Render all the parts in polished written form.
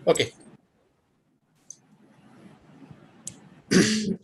Okay.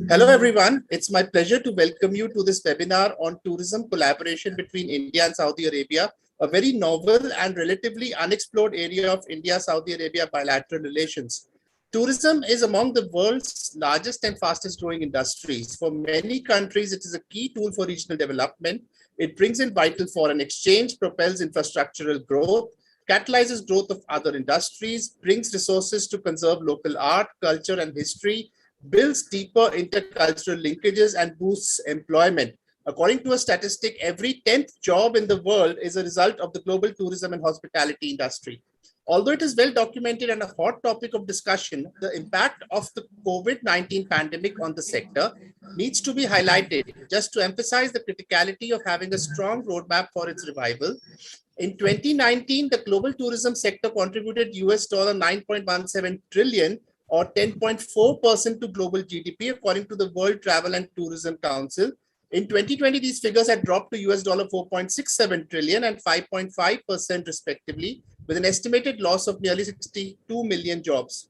Hello, everyone. It's my pleasure to welcome you to this webinar on tourism collaboration between India and Saudi Arabia, a very novel and relatively unexplored area of India-Saudi Arabia bilateral relations. Tourism is among the world's largest and fastest growing industries. For many countries, it is a key tool for regional development. It brings in vital foreign exchange, propels infrastructural growth, catalyzes growth of other industries, brings resources to conserve local art, culture, and history, builds deeper intercultural linkages, and boosts employment. According to a statistic, every 10th job in the world is a result of the global tourism and hospitality industry. Although it is well documented and a hot topic of discussion, the impact of the COVID-19 pandemic on the sector needs to be highlighted just to emphasize the criticality of having a strong roadmap for its revival. In 2019, the global tourism sector contributed US $9.17 trillion or 10.4% to global GDP, according to the World Travel and Tourism Council. In 2020, these figures had dropped to US $4.67 trillion and 5.5% respectively, with an estimated loss of nearly 62 million jobs.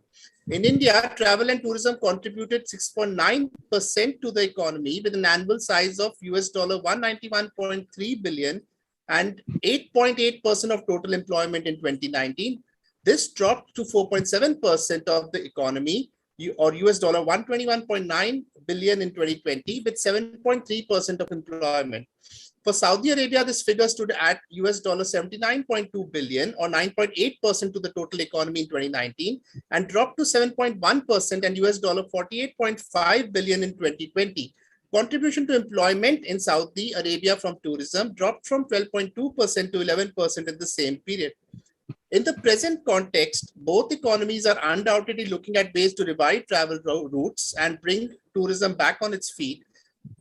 In India, travel and tourism contributed 6.9% to the economy, with an annual size of US $191.3 billion and 8.8% of total employment in 2019. This dropped to 4.7% of the economy, or US $121.9 billion in 2020, with 7.3% of employment. For Saudi Arabia, this figure stood at US $79.2 billion, or 9.8% to the total economy in 2019, and dropped to 7.1% and US $48.5 billion in 2020. Contribution to employment in Saudi Arabia from tourism dropped from 12.2% to 11% in the same period. In the present context, both economies are undoubtedly looking at ways to revive travel routes and bring tourism back on its feet,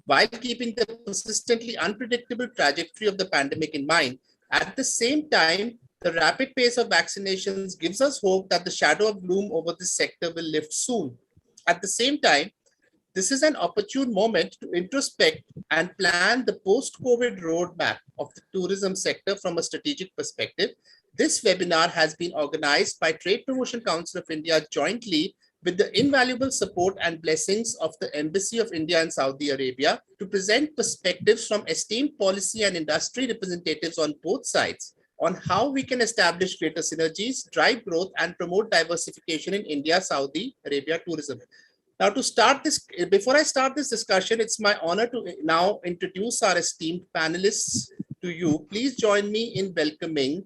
while keeping the persistently unpredictable trajectory of the pandemic in mind. At the same time, the rapid pace of vaccinations gives us hope that the shadow of gloom over this sector will lift soon. At the same time, this is an opportune moment to introspect and plan the post-COVID roadmap of the tourism sector from a strategic perspective. This webinar has been organized by Trade Promotion Council of India jointly with the invaluable support and blessings of the Embassy of India in Saudi Arabia to present perspectives from esteemed policy and industry representatives on both sides on how we can establish greater synergies, drive growth, and promote diversification in India-Saudi Arabia tourism. Now, to start this, before I start this discussion, it's my honor to now introduce our esteemed panelists to you. Please join me in welcoming.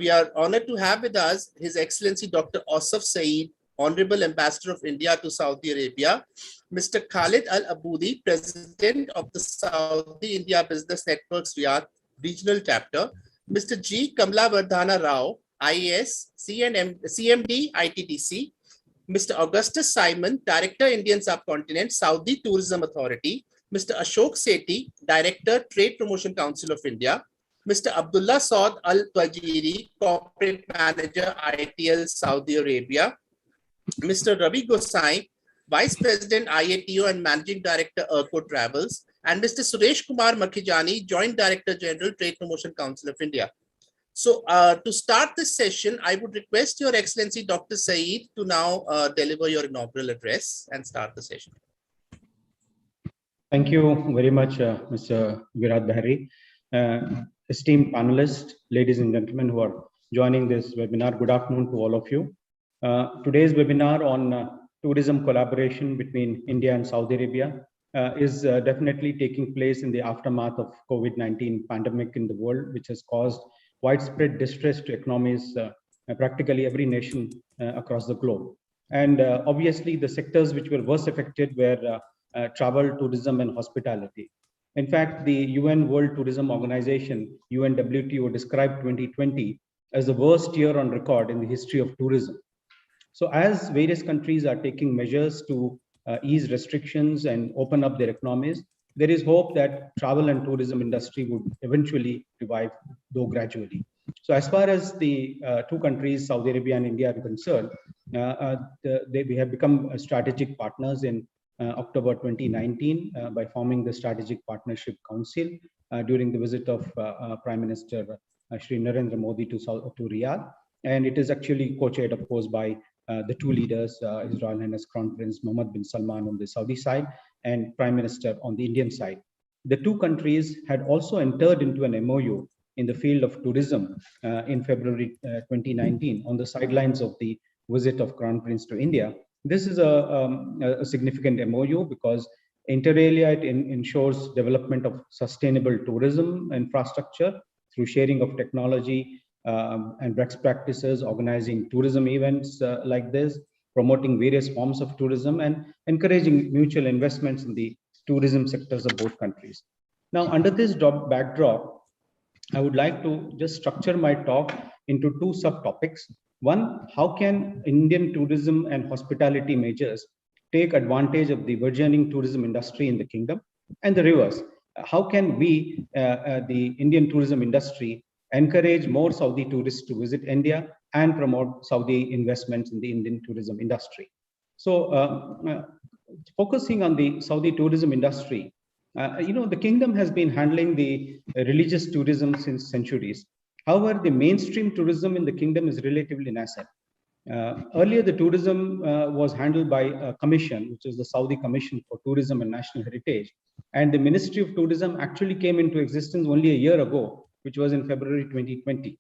We are honored to have with us His Excellency Dr. Asif Saeed, Honorable Ambassador of India to Saudi Arabia, Mr. Khalid Al Aboudi, President of the Saudi India Business Network's Riyadh Regional Chapter, Mr. G. Kamlavardhana Rao, IAS, CMD, ITDC, Mr. Augustus Simon, Director, Indian Subcontinent, Saudi Tourism Authority, Mr. Ashok Sethi, Director, Trade Promotion Council of India, Mr. Abdullah Saud Al-Twajiri, Corporate Manager, ITL Saudi Arabia, Mr. Ravi Gosai, Vice President, IATO and Managing Director, ERCO Travels, and Mr. Suresh Kumar Makhijani, Joint Director General, Trade Promotion Council of India. So to start this session, I would request Your Excellency Dr. Saeed to now deliver your inaugural address and start the session. Thank you very much, Mr. Virat Bahari. Esteemed panelists, ladies and gentlemen who are joining this webinar, good afternoon to all of you. Today's webinar on tourism collaboration between India and Saudi Arabia is definitely taking place in the aftermath of COVID-19 pandemic in the world, which has caused widespread distress to economies, practically every nation across the globe. And obviously the sectors which were worst affected were travel, tourism, and hospitality. In fact, the UN World Tourism Organization, UNWTO, described 2020 as the worst year on record in the history of tourism. So as various countries are taking measures to ease restrictions and open up their economies, there is hope that travel and tourism industry would eventually revive, though gradually. So as far as the two countries, Saudi Arabia and India, are concerned, we have become strategic partners in October 2019 by forming the Strategic Partnership Council during the visit of Prime Minister Shri Narendra Modi to Riyadh. And it is actually co-chaired, of course, by the two leaders, His Royal Highness Crown Prince Mohammed bin Salman on the Saudi side and Prime Minister on the Indian side. The two countries had also entered into an MOU in the field of tourism in February 2019 on the sidelines of the visit of Crown Prince to India. This is a significant MOU because inter alia it ensures development of sustainable tourism infrastructure through sharing of technology and best practices, organizing tourism events like this, promoting various forms of tourism, and encouraging mutual investments in the tourism sectors of both countries. Now, under this backdrop, I would like to just structure my talk into two subtopics. One, how can Indian tourism and hospitality majors take advantage of the burgeoning tourism industry in the kingdom? And the reverse, how can we, the Indian tourism industry, encourage more Saudi tourists to visit India and promote Saudi investments in the Indian tourism industry? So focusing on the Saudi tourism industry, the kingdom has been handling the religious tourism since centuries. However, the mainstream tourism in the kingdom is relatively nascent. Earlier, the tourism was handled by a commission, which is the Saudi Commission for Tourism and National Heritage. And the Ministry of Tourism actually came into existence only a year ago, which was in February 2020.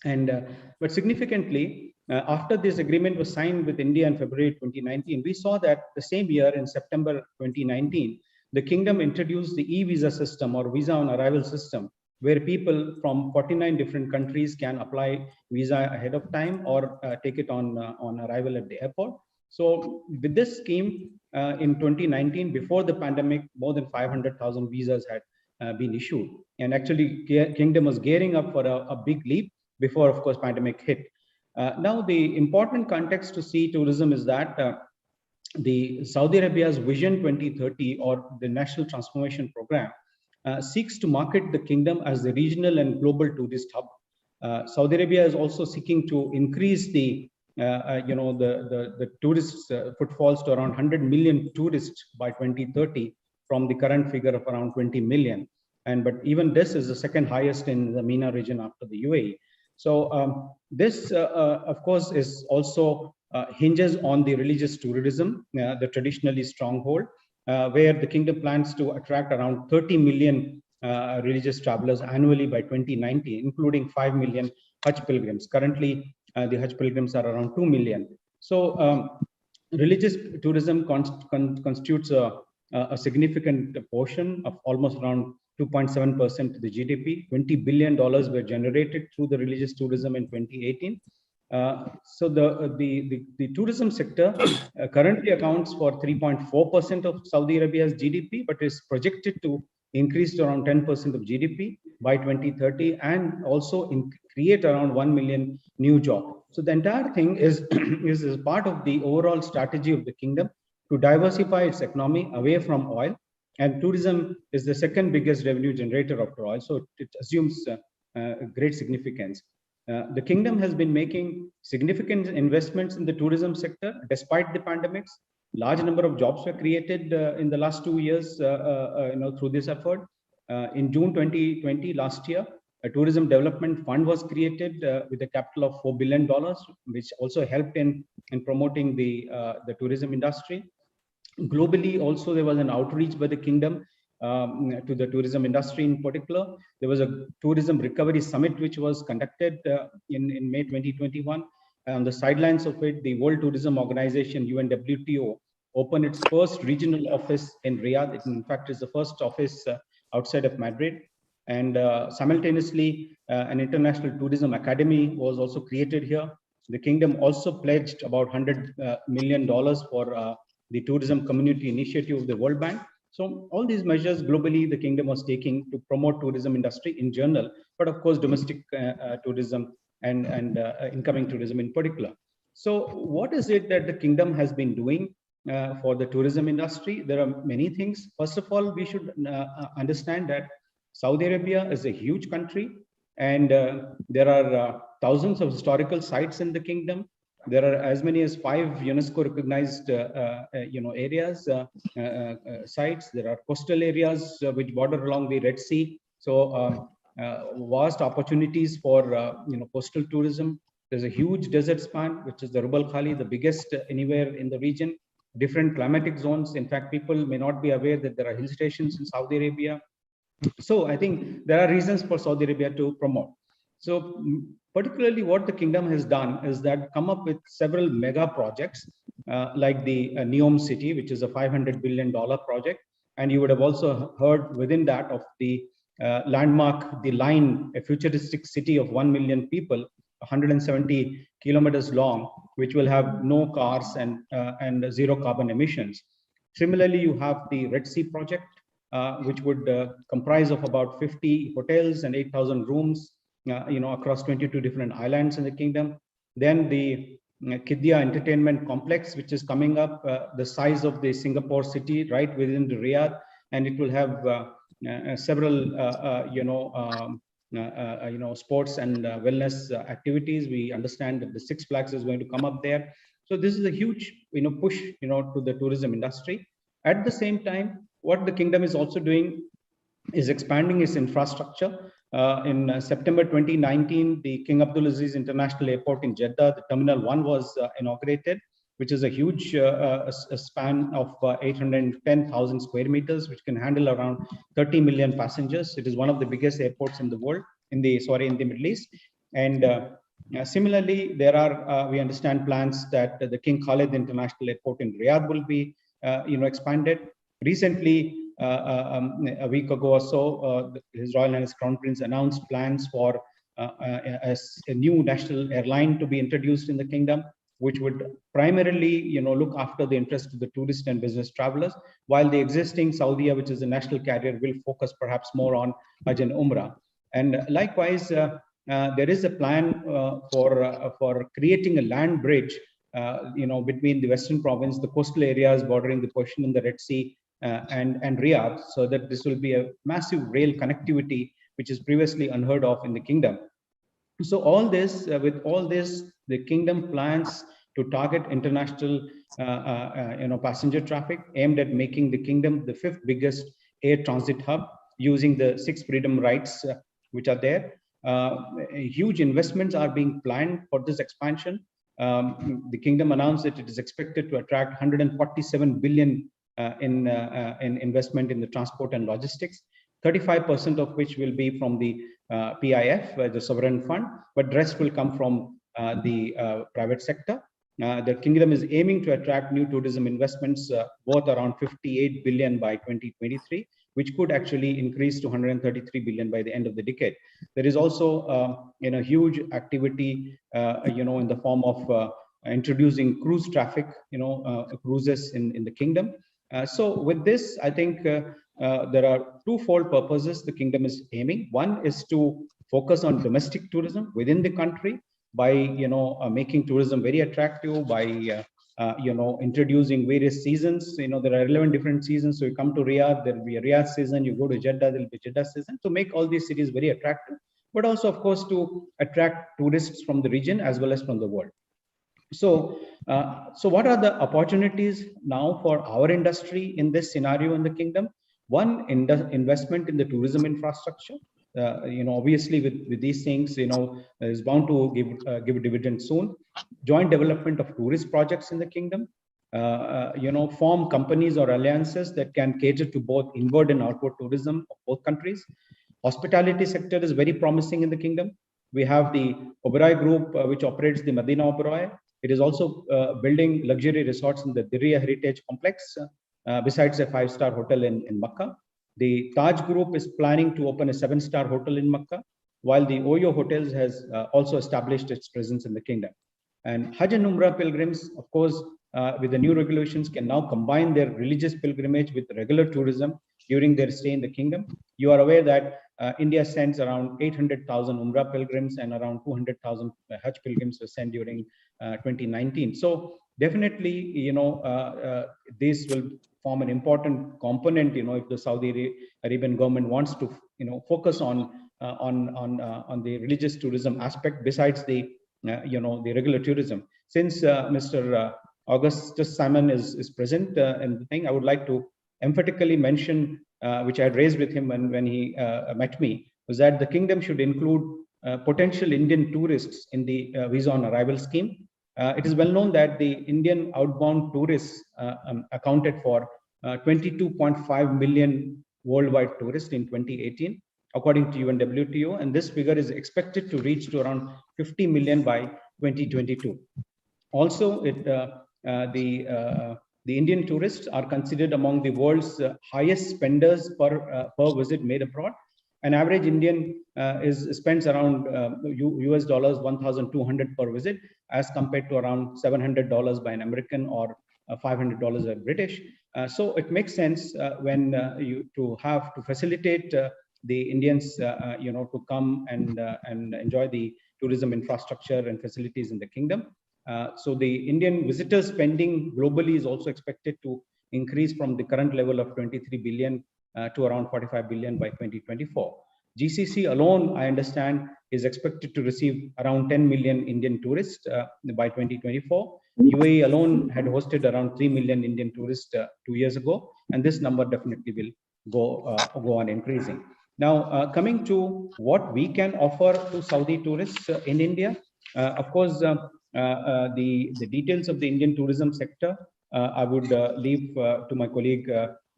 And but significantly, after this agreement was signed with India in February 2019, we saw that the same year in September 2019, the kingdom introduced the e-visa system or visa on arrival system, where people from 49 different countries can apply visa ahead of time or take it on arrival at the airport. So with this scheme in 2019, before the pandemic, more than 500,000 visas had been issued. And actually, kingdom was gearing up for a big leap before, of course, pandemic hit. Now, the important context to see tourism is that the Saudi Arabia's Vision 2030 or the National Transformation Program seeks to market the kingdom as the regional and global tourist hub. Saudi Arabia is also seeking to increase the tourist footfalls to around 100 million tourists by 2030 from the current figure of around 20 million. But even this is the second highest in the MENA region after the UAE. So this, of course, is also hinges on the religious tourism, the traditionally stronghold, where the kingdom plans to attract around 30 million religious travelers annually by 2090, including 5 million Hajj pilgrims. Currently, the Hajj pilgrims are around 2 million. So religious tourism constitutes a significant portion of almost around 2.7% of the GDP. $20 billion were generated through the religious tourism in 2018. So the tourism sector currently accounts for 3.4% of Saudi Arabia's GDP, but is projected to increase to around 10% of GDP by 2030 and also create around 1 million new jobs. So the entire thing is part of the overall strategy of the kingdom to diversify its economy away from oil. And tourism is the second biggest revenue generator after oil, so it assumes great significance. The kingdom has been making significant investments in the tourism sector despite the pandemics. Large number of jobs were created in the last 2 years, through this effort. In June 2020, last year, a tourism development fund was created with a capital of $4 billion, which also helped in promoting the tourism industry. Globally, also there was an outreach by the kingdom to the tourism industry in particular. There was a tourism recovery summit which was conducted in May 2021. On the sidelines of it, the World Tourism Organization, UNWTO, opened its first regional office in Riyadh. It, in fact, is the first office outside of Madrid. And simultaneously, an international tourism academy was also created here. The kingdom also pledged about $100 million for the tourism community initiative of the World Bank. So all these measures globally the kingdom was taking to promote tourism industry in general, but of course domestic tourism and incoming tourism in particular. So what is it that the kingdom has been doing for the tourism industry? There are many things. First of all, we should understand that Saudi Arabia is a huge country, and there are thousands of historical sites in the kingdom. There are as many as 5 UNESCO recognized areas, sites. There are coastal areas which border along the Red Sea. So vast opportunities for coastal tourism. There's a huge desert span, which is the Rub al Khali, the biggest anywhere in the region. Different climatic zones. In fact, people may not be aware that there are hill stations in Saudi Arabia. So I think there are reasons for Saudi Arabia to promote. So particularly what the kingdom has done is that come up with several mega projects like the Neom City, which is a $500 billion project. And you would have also heard within that of the landmark, the Line, a futuristic city of 1 million people, 170 kilometers long, which will have no cars and zero carbon emissions. Similarly, you have the Red Sea project, which would comprise of about 50 hotels and 8,000 rooms, across 22 different islands in the kingdom. Then the Qiddiya Entertainment Complex, which is coming up, the size of the Singapore city, right within the Riyadh, and it will have several, sports and wellness activities. We understand that the Six Flags is going to come up there. So this is a huge, push, to the tourism industry. At the same time, what the kingdom is also doing is expanding its infrastructure. In September 2019, the King Abdulaziz International Airport in Jeddah, the Terminal 1 was inaugurated, which is a huge span of 810,000 square meters, which can handle around 30 million passengers. It is one of the biggest airports in the world, in the Middle East. And similarly, there are, we understand, plans that the King Khalid International Airport in Riyadh will be, expanded. Recently, a week ago or so, His Royal Highness Crown Prince announced plans for a new national airline to be introduced in the kingdom, which would primarily, look after the interest of the tourist and business travelers, while the existing Saudia, which is a national carrier, will focus perhaps more on Hajj and Umrah. And likewise, there is a plan for creating a land bridge, between the Western Province, the coastal areas bordering the Persian and the Red Sea, and Riyadh, so that this will be a massive rail connectivity, which is previously unheard of in the kingdom. So all this, with all this, the kingdom plans to target international, passenger traffic, aimed at making the kingdom the 5th biggest air transit hub, using the 6 freedom rights which are there. Huge investments are being planned for this expansion. The kingdom announced that it is expected to attract 147 billion in investment in the transport and logistics, 35% of which will be from the PIF, the sovereign fund, but the rest will come from the private sector. The kingdom is aiming to attract new tourism investments worth around 58 billion by 2023, which could actually increase to 133 billion by the end of the decade. There is also huge activity in the form of introducing cruise traffic, cruises in the kingdom. So with this, I think there are twofold purposes the kingdom is aiming. One is to focus on domestic tourism within the country by making tourism very attractive, by introducing various seasons. There are 11 different seasons. So you come to Riyadh, there will be a Riyadh season. You go to Jeddah, there will be Jeddah season, to make all these cities very attractive, but also, of course, to attract tourists from the region as well as from the world. So what are the opportunities now for our industry in this scenario in the kingdom? One, investment in the tourism infrastructure. Obviously with these things, is bound to give a dividend soon. Joint development of tourist projects in the kingdom. Form companies or alliances that can cater to both inward and outward tourism of both countries. Hospitality sector is very promising in the kingdom. We have the Oberoi Group, which operates the Medina Oberoi. It is also building luxury resorts in the Diriyah Heritage Complex, besides a 5-star hotel in Makkah. The Taj Group is planning to open a 7-star hotel in Makkah, while the Oyo Hotels has also established its presence in the kingdom. And Hajj and Umrah pilgrims, of course, with the new regulations, can now combine their religious pilgrimage with regular tourism during their stay in the kingdom. You are aware that India sends around 800,000 Umrah pilgrims and around 200,000 Hajj pilgrims were sent during 2019. So definitely, this will form an important component, if the Saudi Arabian government wants to, focus on the religious tourism aspect besides the, the regular tourism. Since Mr. Augustus Simon is present in the thing, I would like to emphatically mention, which I had raised with him when he met me, was that the kingdom should include potential Indian tourists in the visa on arrival scheme. It is well known that the Indian outbound tourists accounted for 22.5 million worldwide tourists in 2018, according to UNWTO, and this figure is expected to reach to around 50 million by 2022. Also, the Indian tourists are considered among the world's highest spenders per visit made abroad. An average Indian spends around US dollars 1,200 per visit, as compared to around $700 by an American or $500 a British. So it makes sense when to facilitate the Indians, to come and enjoy the tourism infrastructure and facilities in the kingdom. So the Indian visitor spending globally is also expected to increase from the current level of 23 billion to around 45 billion by 2024. GCC alone, I understand, is expected to receive around 10 million Indian tourists by 2024. UAE alone had hosted around 3 million Indian tourists 2 years ago, and this number definitely will go on increasing. Now, coming to what we can offer to Saudi tourists in India, of course, the details of the Indian tourism sector, I would leave to my colleague,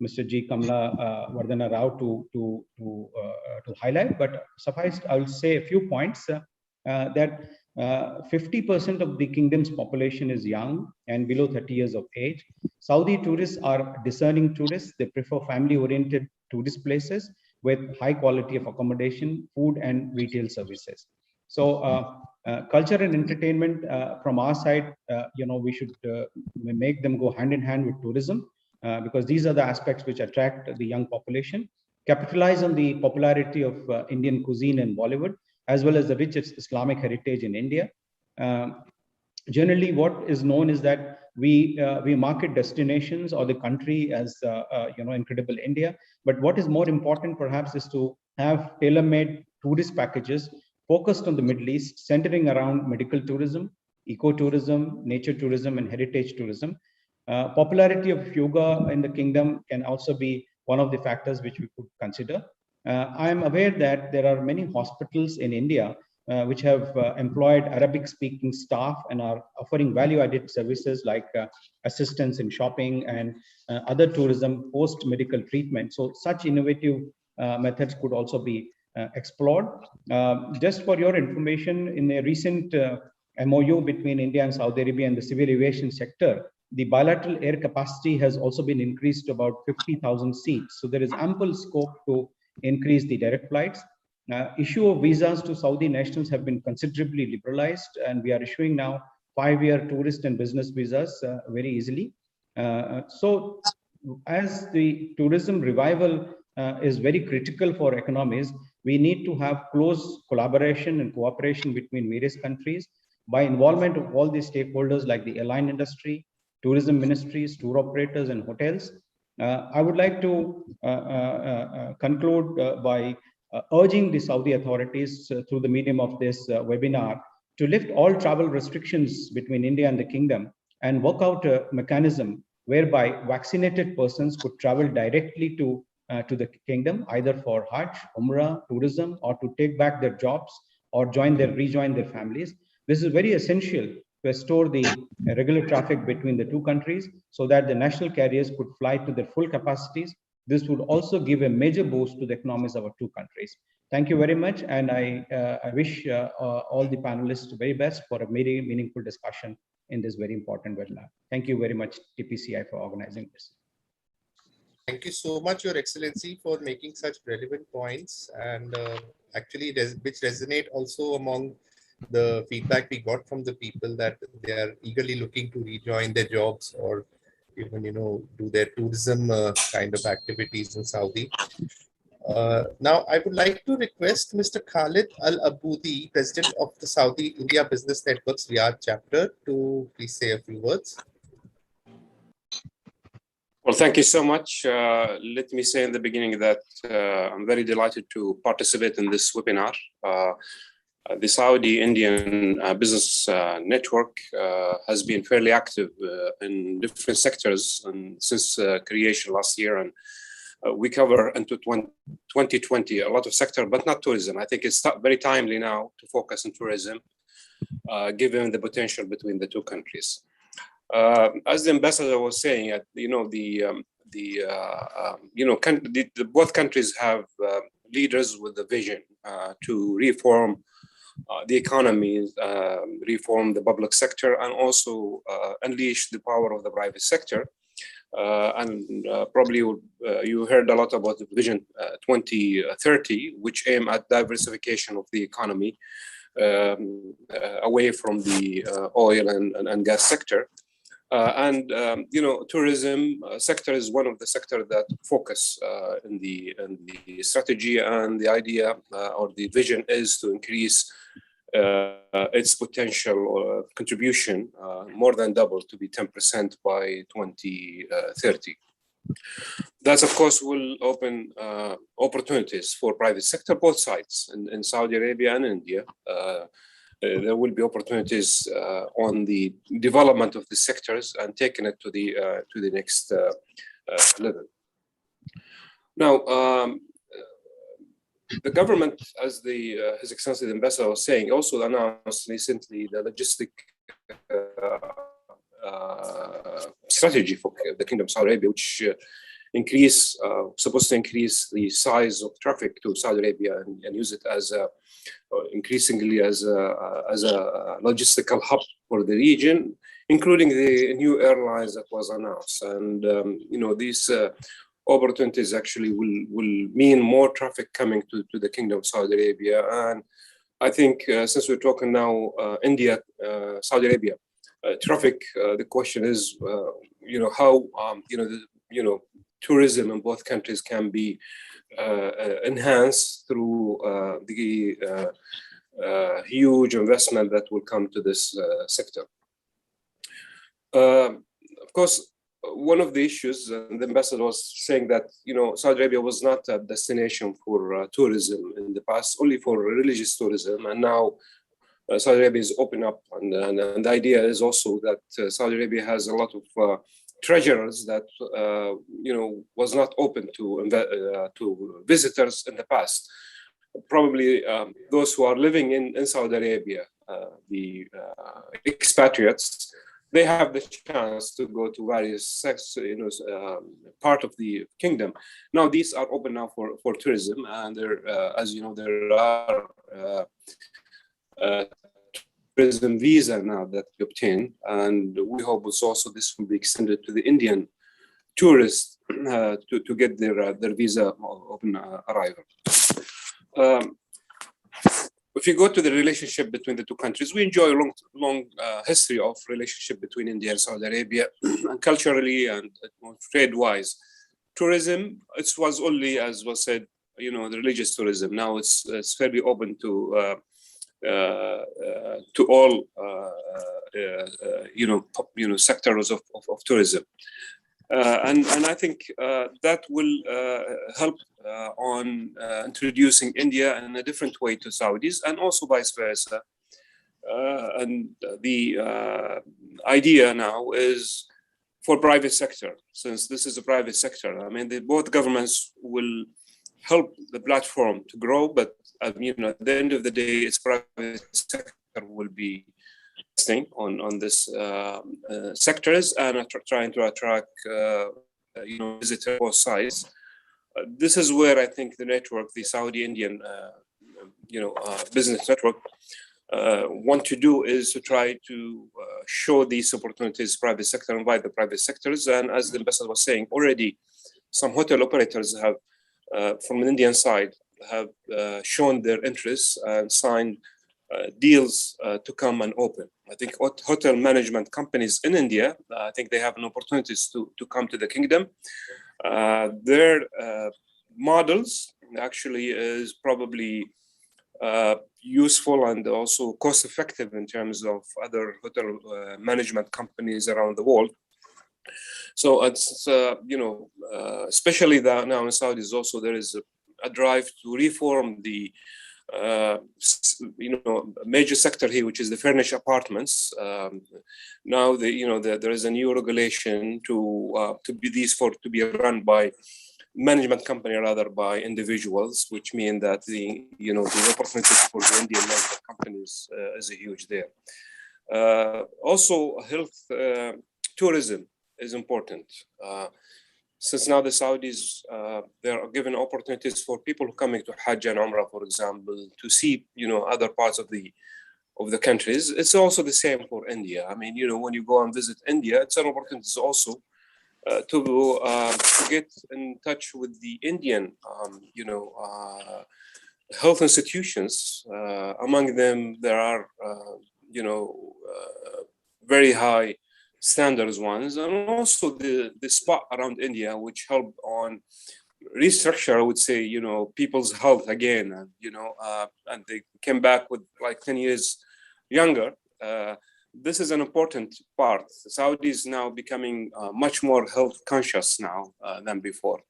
Mr. G. Kamla Vardhana Rao to highlight, but suffice, I will say a few points that 50% of the kingdom's population is young and below 30 years of age. Saudi tourists are discerning tourists. They prefer family-oriented tourist places with high quality of accommodation, food, and retail services. So culture and entertainment from our side, we should make them go hand in hand with tourism, because these are the aspects which attract the young population. Capitalize on the popularity of Indian cuisine and Bollywood, as well as the rich Islamic heritage in India. Generally, what is known is that we market destinations or the country as incredible India. But what is more important, perhaps, is to have tailor-made tourist packages focused on the Middle East, centering around medical tourism, ecotourism, nature tourism, and heritage tourism. Popularity of yoga in the kingdom can also be one of the factors which we could consider. I am aware that there are many hospitals in India which have employed Arabic-speaking staff and are offering value-added services like assistance in shopping and other tourism post-medical treatment. So such innovative methods could also be explored. Just for your information, in a recent MOU between India and Saudi Arabia in the civil aviation sector, the bilateral air capacity has also been increased to about 50,000 seats. So there is ample scope to increase the direct flights. Issue of visas to Saudi nationals have been considerably liberalized, and we are issuing now 5-year tourist and business visas very easily. So as the tourism revival is very critical for economies, we need to have close collaboration and cooperation between various countries by involvement of all the stakeholders like the airline industry, tourism ministries, tour operators, and hotels. I would like to conclude by urging the Saudi authorities through the medium of this webinar to lift all travel restrictions between India and the kingdom and work out a mechanism whereby vaccinated persons could travel directly to the kingdom, either for Hajj, Umrah, tourism, or to take back their jobs or rejoin their families. This is very essential to restore the regular traffic between the two countries so that the national carriers could fly to their full capacities. This would also give a major boost to the economies of our two countries. Thank you very much, and I wish all the panelists the very best for a very meaningful discussion in this very important webinar. Thank you very much, TPCI, for organizing this. Thank you so much, Your Excellency, for making such relevant points, and actually which resonate also among the feedback we got from the people that they are eagerly looking to rejoin their jobs or even, do their tourism kind of activities in Saudi. Now, I would like to request Mr. Khalid Al-Aboudi, President of the Saudi India Business Network's Riyadh chapter, to please say a few words. Well, thank you so much. Let me say in the beginning that I'm very delighted to participate in this webinar. The Saudi Indian Business Network has been fairly active in different sectors and since creation last year, and we cover into 2020 a lot of sector, but not tourism. I think it's very timely now to focus on tourism, given the potential between the two countries. As the ambassador was saying, both countries have leaders with the vision to reform the economy, reform the public sector, and also unleash the power of the private sector. Probably you heard a lot about the Vision 2030, which aim at diversification of the economy away from the oil and gas sector. Tourism sector is one of the sectors that focus in the strategy, and the idea or the vision is to increase its potential contribution more than double, to be 10% by 2030. That, of course, will open opportunities for private sector, both sides, in Saudi Arabia and India. There will be opportunities on the development of the sectors and taking it to the next level. Now, the government, as His Excellency the Ambassador was saying, also announced recently the logistic strategy for the Kingdom of Saudi Arabia, which supposed to increase the size of traffic to Saudi Arabia and use it as increasingly as a logistical hub for the region, including the new airlines that was announced. And these opportunities actually will mean more traffic coming to the Kingdom of Saudi Arabia. And I think since we're talking now India, Saudi Arabia traffic, the question is how tourism in both countries can be enhanced through the huge investment that will come to this sector. Of course, one of the issues, the ambassador was saying that Saudi Arabia was not a destination for tourism in the past, only for religious tourism, and now Saudi Arabia is open up, and the idea is also that Saudi Arabia has a lot of treasures that was not open to visitors in the past. Probably those who are living in Saudi Arabia, the expatriates, they have the chance to go to various part of the kingdom. Now these are open now for tourism, and there, as you know, there are tourism visa now that we obtain, and we hope also this will be extended to the Indian tourists to get their visa upon arrival. If you go to the relationship between the two countries, we enjoy a long history of relationship between India and Saudi Arabia, and culturally and trade-wise. Tourism, it was only, as was said, the religious tourism. Now it's fairly open to all sectors of tourism, and I think that will help on introducing India in a different way to Saudis, and also vice versa. And the idea now is for private sector, since this is a private sector. I mean, both governments will help the platform to grow, but at the end of the day, its private sector will be investing on this sectors and trying to attract visitors both sides. This is where I think the network, the Saudi-Indian business network, want to do is to try to show these opportunities private sector, invite the private sectors. And as the ambassador was saying, already some hotel operators have from an Indian side have shown their interest and signed deals to come and open. I think hotel management companies in India, I think they have an opportunities to come to the kingdom. Their models actually is probably useful and also cost effective in terms of other hotel management companies around the world. So it's, especially now in Saudi, also there is a drive to reform the major sector here, which is the furnished apartments. Now there is a new regulation to be run by management company rather by individuals, which mean that the opportunities for the Indian management companies is huge there. Also, health tourism is important. Since now the Saudis, they are given opportunities for people who are coming to Hajj and Umrah, for example, to see, other parts of the countries. It's also the same for India. I mean, when you go and visit India, it's an opportunity also to get in touch with the Indian, health institutions. Among them, there are, very high standards ones, and also the spot around India, which help on restructure, I would say, people's health again, and they came back with like 10 years younger. This is an important part. Saudi is now becoming much more health conscious now than before.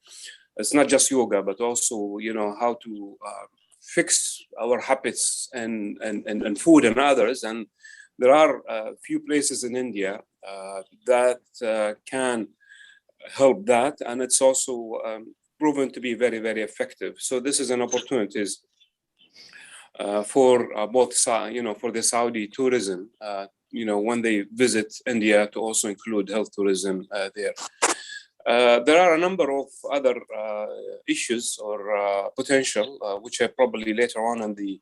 It's not just yoga, but also, how to fix our habits and food and others. And there are a few places in India that can help that, and it's also proven to be very, very effective. So this is an opportunity for both, for the Saudi tourism, when they visit India, to also include health tourism there. There are a number of other issues or potential, which I probably later on in the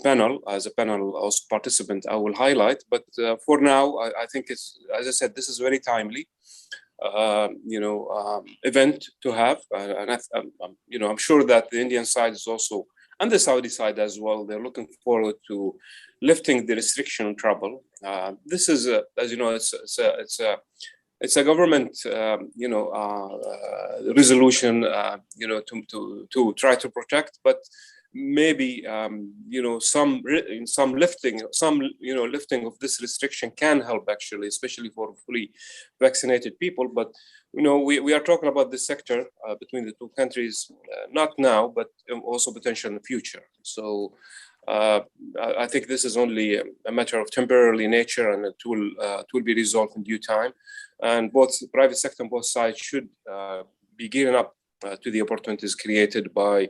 panel, as a panel also participant, I will highlight. But for now, I think it's, as I said, this is very timely, event to have. And I'm sure that the Indian side is also, and the Saudi side as well, they're looking forward to lifting the restriction on travel. This is, as you know, it's a government, resolution, to try to protect, but maybe some lifting of this restriction can help, actually, especially for fully vaccinated people. But we are talking about this sector between the two countries, not now, but also potential in the future. So I think this is only a matter of temporary nature, and it will be resolved in due time. And both the private sector and both sides should be gearing up to the opportunities created by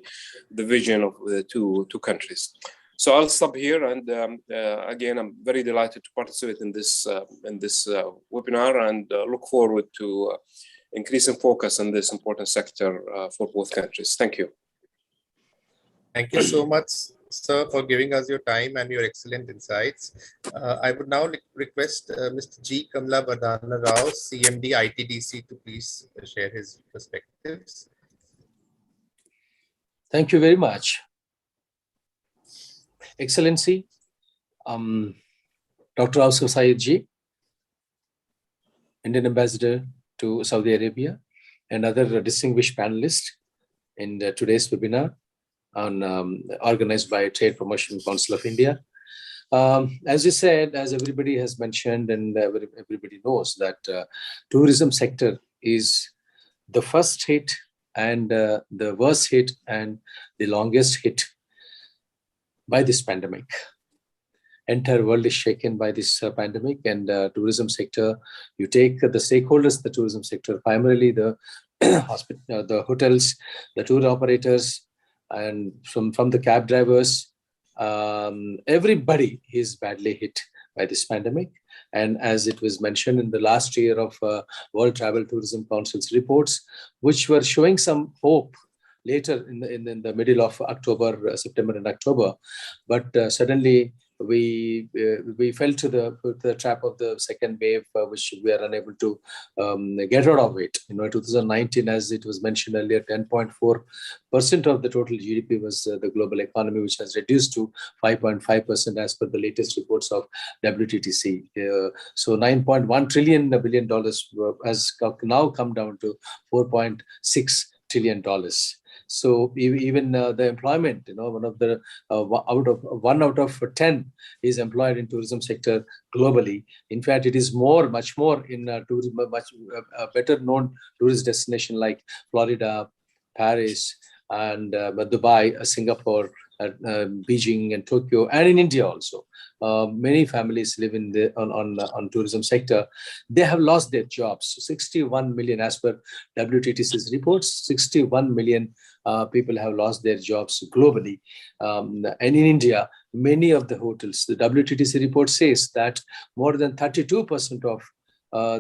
the vision of the two countries. So I'll stop here, and again, I'm very delighted to participate in this webinar, and look forward to increasing focus on this important sector for both countries. Thank you. Thank you so much, sir, for giving us your time and your excellent insights. I would now request Mr. G. Kamla Vardhana Rao, CMD ITDC, to please share his perspectives. Thank you very much. Excellency, Dr. Ausuf Saeed Ji, Indian Ambassador to Saudi Arabia, and other distinguished panelists in today's webinar on organized by Trade Promotion Council of India. As you said, as everybody has mentioned, and everybody knows, that tourism sector is the first hit and the worst hit and the longest hit by this pandemic. Entire world is shaken by this pandemic, and tourism sector, you take the stakeholders of the tourism sector, primarily the the hotels, the tour operators, and from the cab drivers, everybody is badly hit by this pandemic. And as it was mentioned in the last year of World Travel Tourism Council's reports, which were showing some hope later in the middle of October, September and October, but suddenly we fell to the trap of the second wave, which we are unable to get out of it. 2019, as it was mentioned earlier, 10.4% of the total GDP was the global economy, which has reduced to 5.5% as per the latest reports of WTTC. So $9.1 trillion has now come down to $4.6 trillion. So even the employment, one of the one out of 10 is employed in tourism sector globally. In fact, it is much more in tourism, much better known tourist destination like Florida, Paris, and Dubai, Singapore, Beijing and Tokyo, and in India also. Many families live in the on tourism sector. They have lost their jobs. 61 million, as per WTTC's reports, 61 million people have lost their jobs globally. And in India, many of the hotels, the WTTC report says that more than 32% of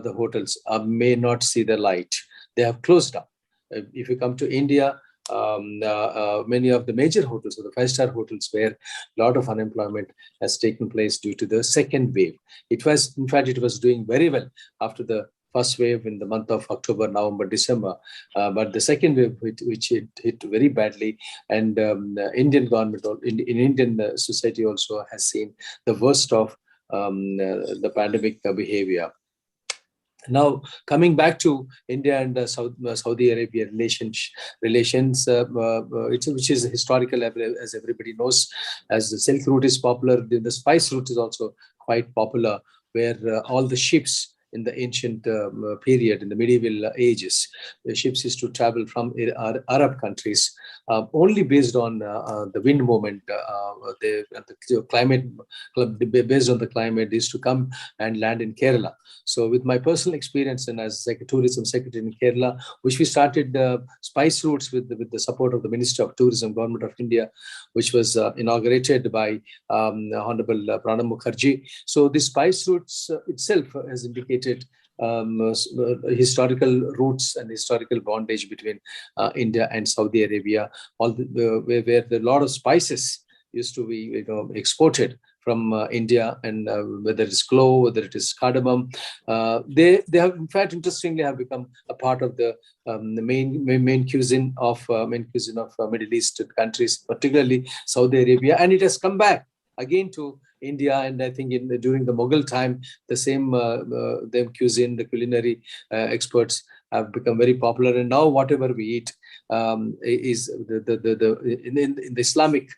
the hotels may not see the light. They have closed down. If you come to India, many of the major hotels, or the five-star hotels, where a lot of unemployment has taken place due to the second wave. It was, in fact, it was doing very well after the first wave in the month of October, November, December, but the second wave, which hit very badly, and the Indian government, in Indian society also has seen the worst of the pandemic behavior. Now, coming back to India and Saudi Arabia relations, which is historical, as everybody knows, as the Silk Route is popular, the Spice Route is also quite popular, where all the ships in the ancient period, in the medieval ages, the ships used to travel from Arab countries only based on the wind movement, the climate, based on the climate, used to come and land in Kerala. So with my personal experience and as like a tourism secretary in Kerala, which we started spice routes with the support of the Minister of Tourism, Government of India, which was inaugurated by Honorable Pranab Mukherjee. So the spice routes itself has indicated historical roots and historical bondage between India and Saudi Arabia, where a lot of spices used to be exported from India, and whether it's clove, whether it is cardamom, they have, in fact, interestingly, have become a part of the main cuisine of Middle East countries, particularly Saudi Arabia, and it has come back again to India. And I think during the Mughal time, the same the cuisine, the culinary experts have become very popular. And now whatever we eat is in the Islamic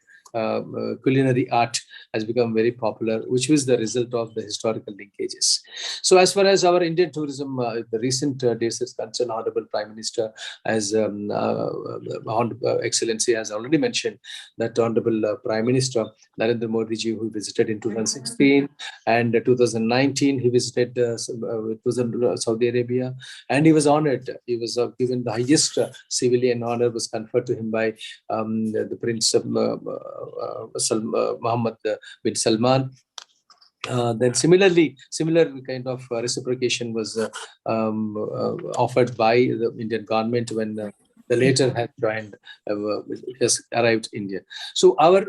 culinary art has become very popular, which was the result of the historical linkages. So as far as our Indian tourism, the recent days is concerned, Honorable Prime Minister, as Excellency has already mentioned, that Honorable Prime Minister Narendra Modi ji, who visited in 2016 and 2019, he visited Saudi Arabia, and he was honored. He was given the highest civilian honor was conferred to him by the Prince of Mohammed bin Salman. Then similar kind of reciprocation was offered by the Indian government when the later had joined, has arrived India. So our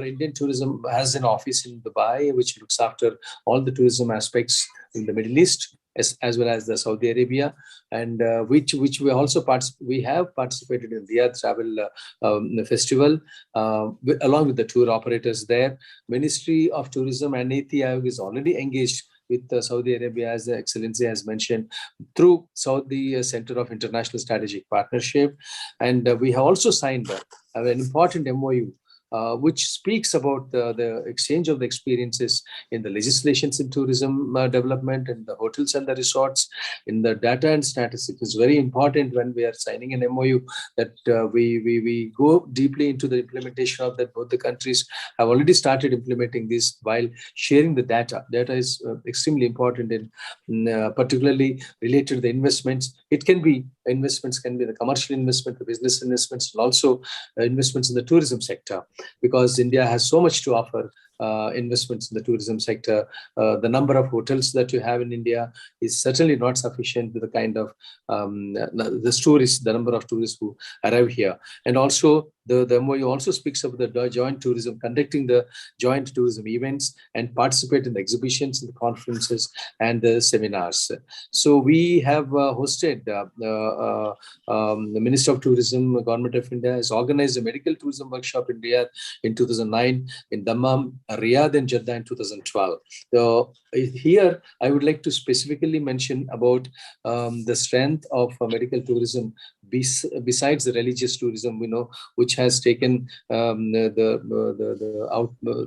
Indian tourism has an office in Dubai, which looks after all the tourism aspects in the Middle East, as well as the Saudi Arabia, and which we also have participated in Riyadh Travel Festival along with the tour operators there. Ministry of Tourism and Niti Aayog is already engaged with Saudi Arabia, as the Excellency has mentioned, through Saudi Center of International Strategic Partnership, and we have also signed an important MOU. Which speaks about the exchange of the experiences in the legislations in tourism development, and the hotels and the resorts, in the data and statistics. It's very important when we are signing an MOU that we go deeply into the implementation of that. Both the countries have already started implementing this while sharing the data. Data is extremely important, in particularly related to the investments. It can be investments, can be the commercial investment, the business investments, and also investments in the tourism sector. Because India has so much to offer investments in the tourism sector. The number of hotels that you have in India is certainly not sufficient with the kind of the number of tourists who arrive here. And also the MOU also speaks of the joint tourism, conducting the joint tourism events and participate in the exhibitions, and the conferences, and the seminars. So we have hosted the Minister of Tourism, Government of India has organized a medical tourism workshop in Riyadh in 2009, in Dammam, Riyadh, and Jeddah in 2012. So here I would like to specifically mention about the strength of medical tourism besides the religious tourism, which has taken the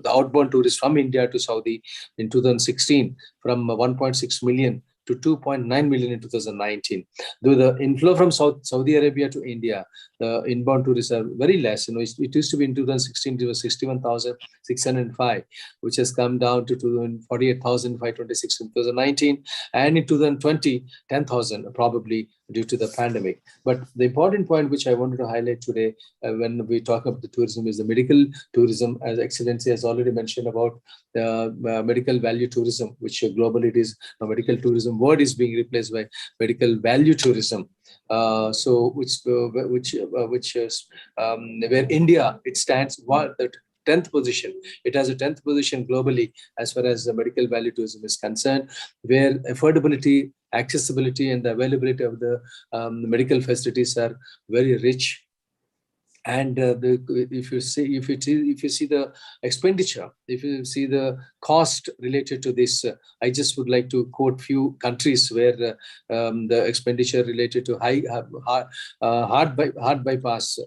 outbound tourists from India to Saudi in 2016 from 1.6 million to 2.9 million in 2019. Though the inflow from Saudi Arabia to India the inbound tourists are very less. It used to be in 2016, it was 61,605, which has come down to 48,526 in 2019, and in 2020, 10,000 probably due to the pandemic. But the important point which I wanted to highlight today when we talk about the tourism is the medical tourism, as Excellency has already mentioned about the medical value tourism, which globally it is now medical tourism word is being replaced by medical value tourism. Which is where India, it stands the 10th position. It has a 10th position globally as far as the medical value tourism is concerned, where affordability, accessibility, and the availability of the medical facilities are very rich. And if you see the expenditure, if you see the cost related to this, I just would like to quote few countries where the expenditure related to heart bypass.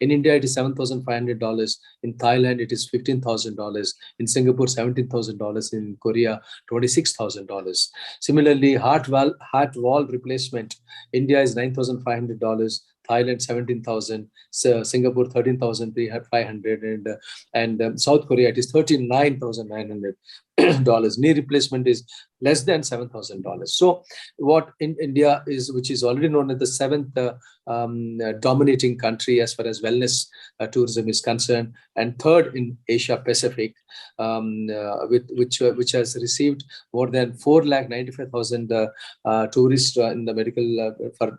In India it is $7,500. In Thailand it is $15,000. In Singapore $17,000. In Korea $26,000. Similarly, heart valve replacement. India is $9,500. Thailand 17,000, Singapore 13,500, and South Korea it is $39,900. Knee replacement is less than $7,000. So what in India is, which is already known as the 7th dominating country as far as wellness tourism is concerned, and 3rd in Asia Pacific, which has received more than 4,95,000 tourists in the medical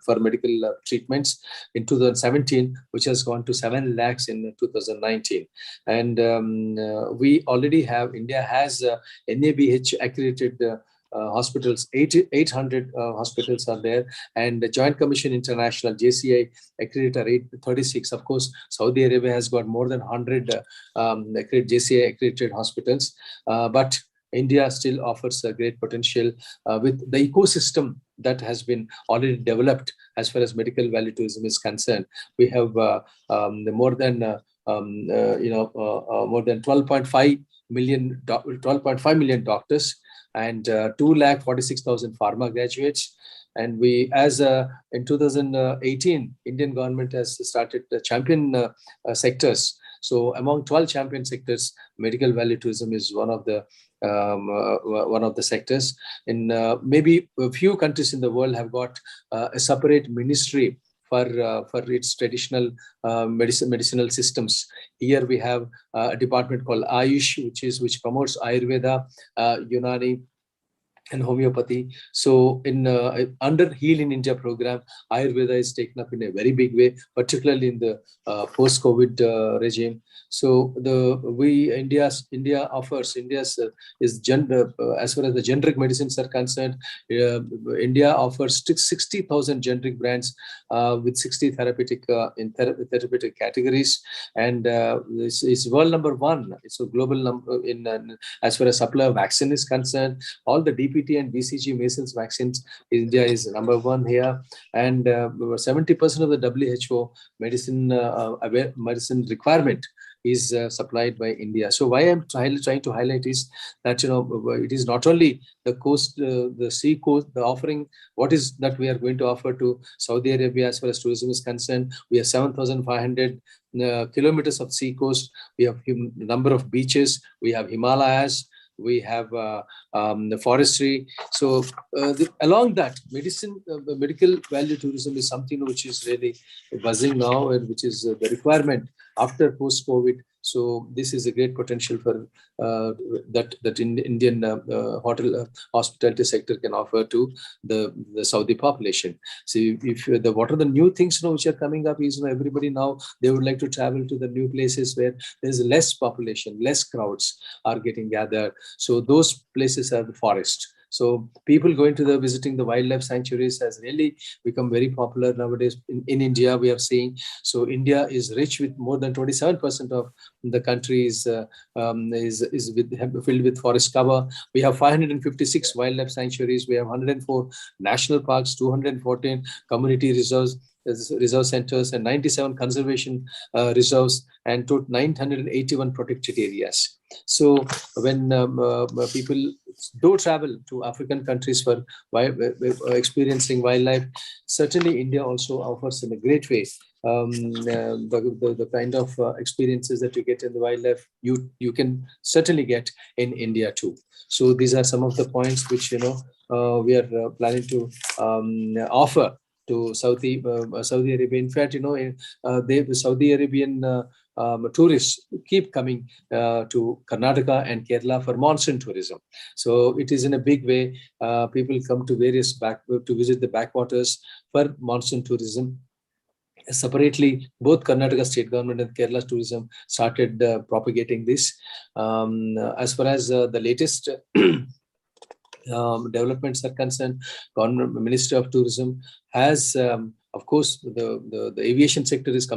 for medical treatments in 2017, which has gone to 7 lakhs in 2019. And we already have, India has NABH accredited hospitals, 800 hospitals are there, and the Joint Commission International, JCI, accredited 836. Of course, Saudi Arabia has got more than 100 JCI accredited hospitals, but India still offers a great potential with the ecosystem that has been already developed as far as medical value tourism is concerned. We have more than 12.5 million doctors and 2,46,000 pharma graduates. And we, in 2018, Indian government has started the champion sectors. So among 12 champion sectors, medical value tourism is one of the sectors. In maybe a few countries in the world have got a separate ministry for its traditional medicinal systems. Here we have a department called Ayush, which promotes Ayurveda, Unani, and homeopathy. So in under Heal in India program, Ayurveda is taken up in a very big way, particularly in the post-COVID regime. So India offers is gender as far as the generic medicines are concerned. India offers 60,000 generic brands with 60 therapeutic categories, and this is world number 1. It's a global number in as far as supply of vaccine is concerned. All the DPT and BCG measles vaccines, India is number 1 here, and 70% of the WHO medicine requirement is supplied by India. So why I'm trying to highlight is that it is not only the coast, the sea coast, the offering. What is that we are going to offer to Saudi Arabia as far as tourism is concerned? We have 7,500 kilometers of sea coast. We have a number of beaches. We have Himalayas. We have the forestry. So along that, medical value tourism is something which is really buzzing now, and which is the requirement after post-COVID. So this is a great potential for that Indian hospitality sector can offer to the Saudi population. So what are the new things which are coming up is everybody now they would like to travel to the new places where there is less population, less crowds are getting gathered. So those places are the forest. So people visiting the wildlife sanctuaries has really become very popular nowadays in India. We are seeing. So India is rich with more than 27% of the country is filled with forest cover. We have 556 wildlife sanctuaries. We have 104 national parks, 214 community reserve centers, and 97 conservation reserves, and 981 protected areas. So when people do travel to African countries for experiencing wildlife, certainly India also offers in a great way the kind of experiences that you get in the wildlife, you can certainly get in India too. So these are some of the points which we are planning to offer to Saudi Arabia. In fact, the Saudi Arabian tourists keep coming to Karnataka and Kerala for monsoon tourism. So it is in a big way. People come to to visit the backwaters for monsoon tourism. Separately, both Karnataka state government and Kerala tourism started propagating this. As far as the latest developments are concerned, Ministry of Tourism has, of course, the aviation sector is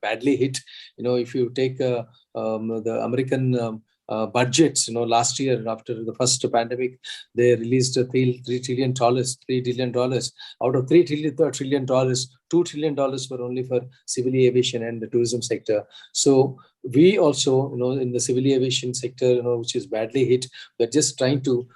badly hit. If you take the American budgets, last year after the first pandemic, they released $3 trillion. Out of $3 trillion, $2 trillion were only for civil aviation and the tourism sector. So we also, in the civil aviation sector, which is badly hit, we're just trying to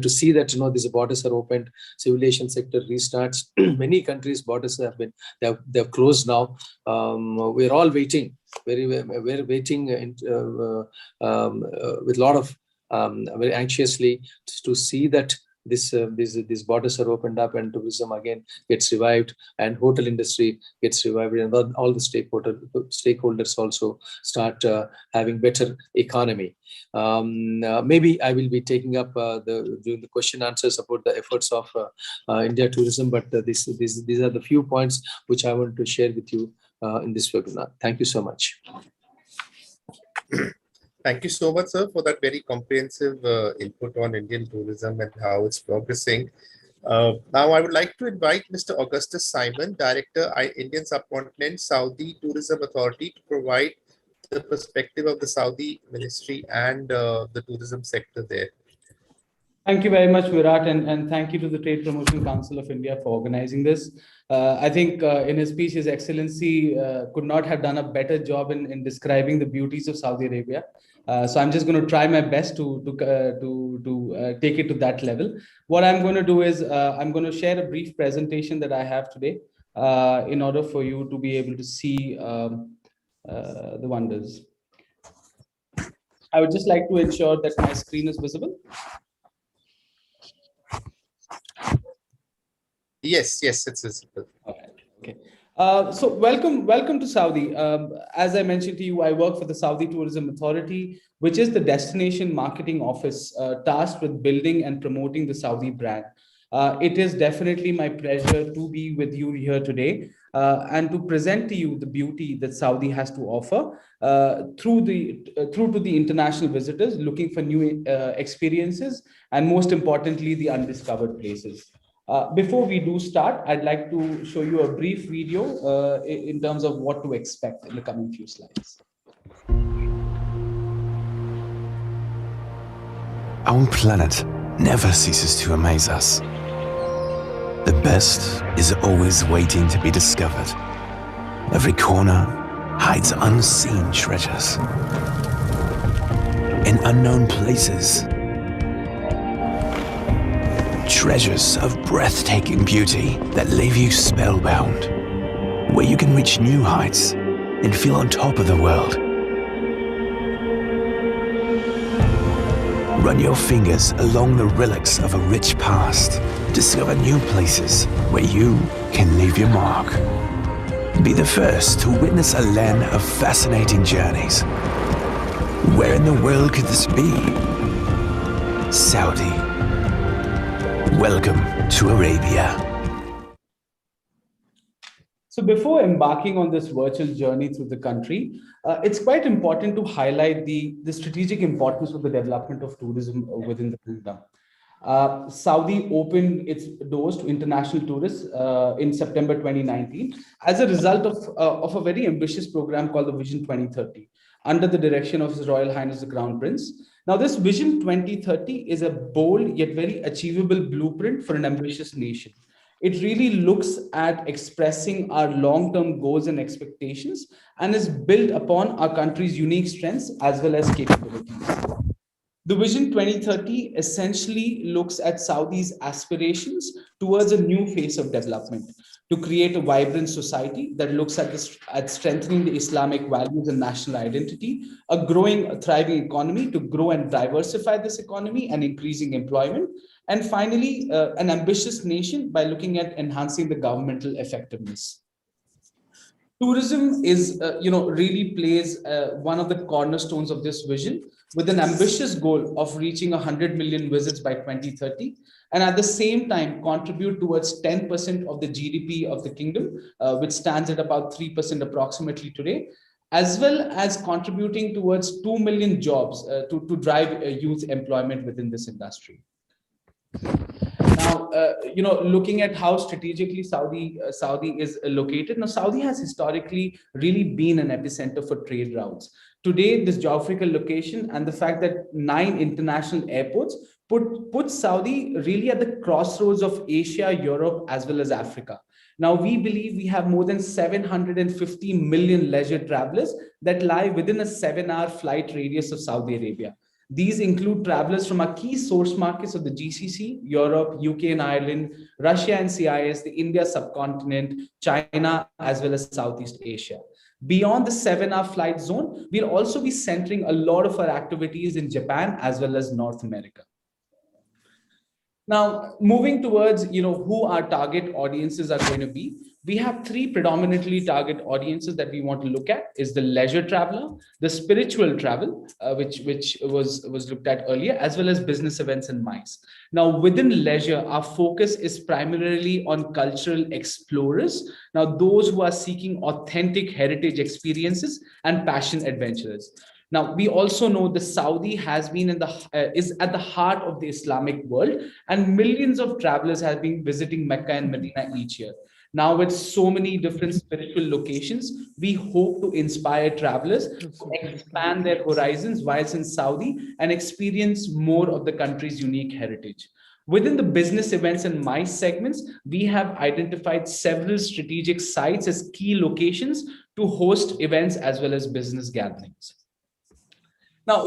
see that these borders are opened, civil aviation sector restarts. Many countries' borders they've closed now. We're all waiting. We're waiting with a lot of very anxiously to see that these borders are opened up and tourism again gets revived and hotel industry gets revived, and all the stakeholders also start having better economy. Maybe I will be taking up during the question answers about the efforts of India tourism, but these are the few points which I want to share with you in this webinar. Thank you so much. Thank you so much, sir, for that very comprehensive input on Indian tourism and how it's progressing. Now, I would like to invite Mr. Augustus Simon, Director, Indian Subcontinent Saudi Tourism Authority, to provide the perspective of the Saudi Ministry and the tourism sector there. Thank you very much, Virat, and thank you to the Trade Promotion Council of India for organizing this. I think in his speech, His Excellency could not have done a better job in describing the beauties of Saudi Arabia. So I'm just going to try my best to take it to that level. What I'm going to do is I'm going to share a brief presentation that I have today in order for you to be able to see the wonders. I would just like to ensure that my screen is visible. Yes, it's visible. Okay. So welcome to Saudi. As I mentioned to you, I work for the Saudi Tourism Authority, which is the destination marketing office tasked with building and promoting the Saudi brand. It is definitely my pleasure to be with you here today and to present to you the beauty that Saudi has to offer through to the international visitors looking for new experiences, and most importantly, the undiscovered places. Before we do start, I'd like to show you a brief video in terms of what to expect in the coming few slides. Our planet never ceases to amaze us. The best is always waiting to be discovered. Every corner hides unseen treasures. In unknown places, treasures of breathtaking beauty that leave you spellbound, where you can reach new heights and feel on top of the world. Run your fingers along the relics of a rich past. Discover new places where you can leave your mark. Be the first to witness a land of fascinating journeys. Where in the world could this be? Saudi. Welcome to Arabia. So before embarking on this virtual journey through the country, it's quite important to highlight the strategic importance of the development of tourism within the kingdom. Saudi opened its doors to international tourists in September 2019 as a result of a very ambitious program called the Vision 2030 under the direction of His Royal Highness the Crown Prince. Now, this Vision 2030 is a bold yet very achievable blueprint for an ambitious nation. It really looks at expressing our long-term goals and expectations and is built upon our country's unique strengths as well as capabilities. The Vision 2030 essentially looks at Saudi's aspirations towards a new phase of development, to create a vibrant society that looks at strengthening the Islamic values and national identity, a growing, thriving economy to grow and diversify this economy and increasing employment, and finally, an ambitious nation by looking at enhancing the governmental effectiveness. Tourism is, really plays one of the cornerstones of this vision, with an ambitious goal of reaching 100 million visits by 2030, and at the same time contribute towards 10% of the GDP of the kingdom, which stands at about 3% approximately today, as well as contributing towards 2 million jobs to drive youth employment within this industry. Now, looking at how strategically Saudi is located. Now, Saudi has historically really been an epicenter for trade routes. Today, this geographical location and the fact that 9 international airports put Saudi really at the crossroads of Asia, Europe, as well as Africa. Now, we believe we have more than 750 million leisure travelers that lie within a 7-hour flight radius of Saudi Arabia. These include travelers from our key source markets of the GCC, Europe, UK and Ireland, Russia and CIS, the India subcontinent, China, as well as Southeast Asia. Beyond the 7-hour flight zone, we'll also be centering a lot of our activities in Japan as well as North America. Now, moving towards who our target audiences are going to be, we have 3 predominantly target audiences that we want to look at: is the leisure traveler, the spiritual travel, which was looked at earlier, as well as business events and MICE. Now, within leisure, our focus is primarily on cultural explorers. Now, those who are seeking authentic heritage experiences and passion adventurers. Now, we also know the Saudi has been is at the heart of the Islamic world, and millions of travelers have been visiting Mecca and Medina each year. Now, with so many different spiritual locations, we hope to inspire travelers to expand their horizons whilst in Saudi and experience more of the country's unique heritage. Within the business events and MICE segments, we have identified several strategic sites as key locations to host events as well as business gatherings. Now,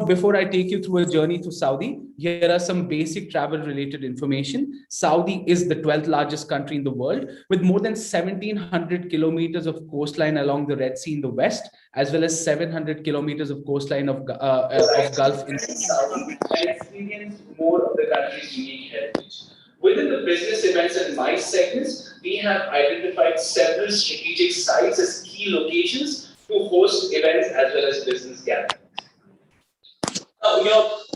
before I take you through a journey to Saudi, here are some basic travel related information. Saudi is the 12th largest country in the world, with more than 1,700 kilometers of coastline along the Red Sea in the west, as well as 700 kilometers of coastline of Gulf in Saudi, and experience more of the country's unique heritage. Within the business events and MICE segments, we have identified several strategic sites as key locations to host events as well as business gatherings.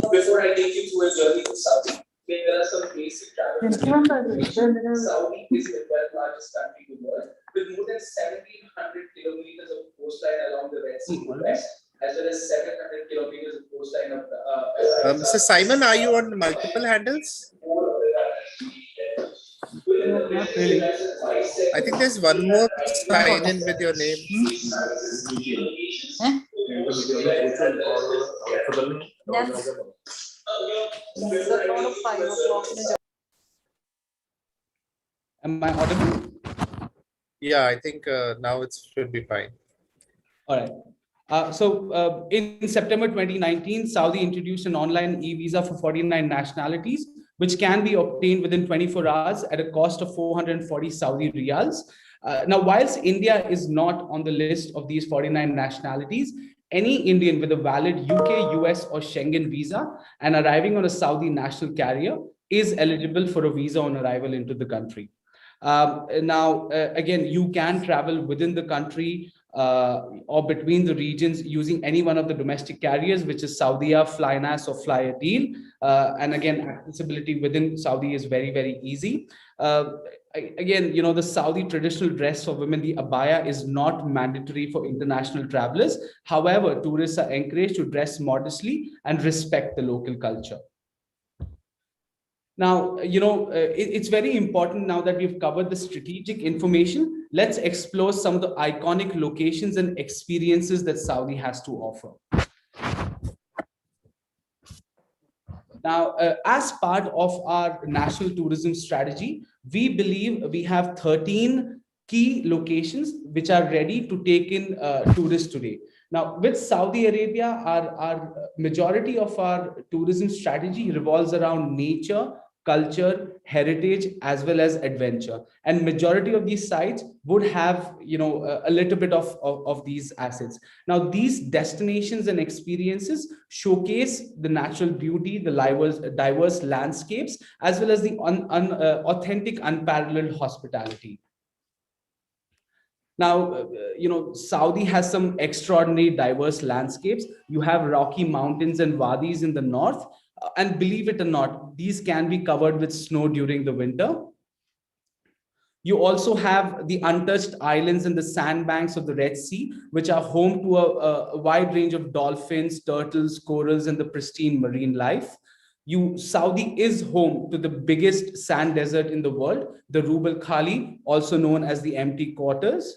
Before I take you through a journey to Saudi, there are some basic travel information. Saudi is the 12th largest country in the world, with more than 1,700 kilometers of coastline along the Red Sea in the west, as well as 700 kilometers of coastline of the. Mr. Simon, are you on multiple handles? Not really. I think there's one more sign in with your name. Am I audible? Yeah, I think now it should be fine. All right. So in September 2019, Saudi introduced an online e-visa for 49 nationalities, which can be obtained within 24 hours at a cost of 440 Saudi riyals. Now, whilst India is not on the list of these 49 nationalities, any Indian with a valid UK, US, or Schengen visa and arriving on a Saudi national carrier is eligible for a visa on arrival into the country. Again, you can travel within the country or between the regions using any one of the domestic carriers, which is Saudia, Flynas, or Flyadeal. And again, accessibility within Saudi is very, very easy. Again, the Saudi traditional dress for women, the abaya, is not mandatory for international travelers. However, tourists are encouraged to dress modestly and respect the local culture. Now, it's very important now that we've covered the strategic information. Let's explore some of the iconic locations and experiences that Saudi has to offer. Now, as part of our national tourism strategy, we believe we have 13 key locations which are ready to take in tourists today. Now, with Saudi Arabia, our majority of our tourism strategy revolves around nature, culture, heritage, as well as adventure. And majority of these sites would have, a little bit of these assets. Now, these destinations and experiences showcase the natural beauty, the diverse landscapes, as well as the authentic, unparalleled hospitality. Now, Saudi has some extraordinary diverse landscapes. You have rocky mountains and wadis in the north. And believe it or not, these can be covered with snow during the winter. You also have the untouched islands and the sandbanks of the Red Sea, which are home to a wide range of dolphins, turtles, corals, and the pristine marine life. Saudi is home to the biggest sand desert in the world, the Rub al Khali, also known as the Empty Quarters,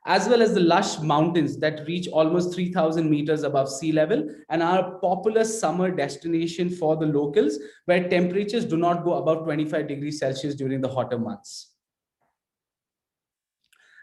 as well as the lush mountains that reach almost 3,000 meters above sea level and are a popular summer destination for the locals, where temperatures do not go above 25 degrees Celsius during the hotter months.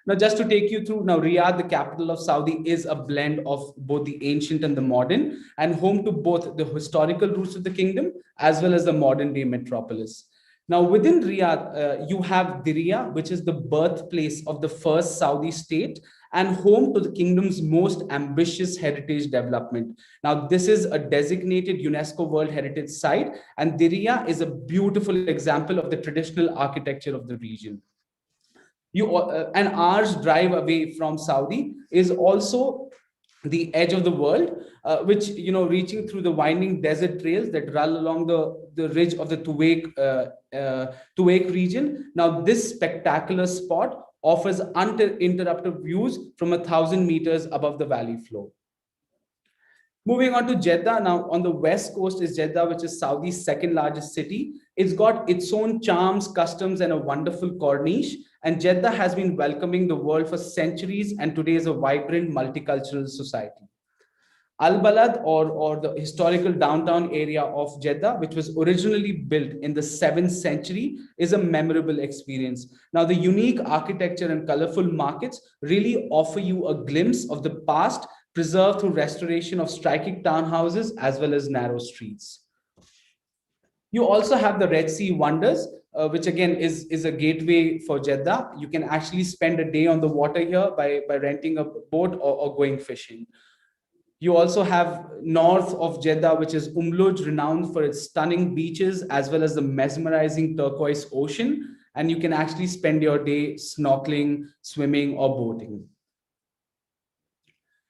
Now, just to take you through, now Riyadh, the capital of Saudi, is a blend of both the ancient and the modern, and home to both the historical roots of the kingdom as well as the modern day metropolis. Now, within Riyadh, you have Diriyah, which is the birthplace of the first Saudi state and home to the kingdom's most ambitious heritage development. Now, this is a designated UNESCO World Heritage Site, and Diriyah is a beautiful example of the traditional architecture of the region. An hour's drive away from Saudi is also the edge of the world, which, reaching through the winding desert trails that run along the ridge of the Tuwaiq region. Now, this spectacular spot offers uninterrupted views from 1,000 meters above the valley floor. Moving on to Jeddah. Now, on the west coast is Jeddah, which is Saudi's second largest city. It's got its own charms, customs, and a wonderful corniche. And Jeddah has been welcoming the world for centuries, and today is a vibrant multicultural society. Al-Balad, or the historical downtown area of Jeddah, which was originally built in the 7th century, is a memorable experience. Now, the unique architecture and colorful markets really offer you a glimpse of the past, preserved through restoration of striking townhouses as well as narrow streets. You also have the Red Sea Wonders, which again is a gateway for Jeddah. You can actually spend a day on the water here by renting a boat or going fishing. You also have north of Jeddah, which is renowned for its stunning beaches as well as the mesmerizing turquoise ocean. And you can actually spend your day snorkeling, swimming, or boating.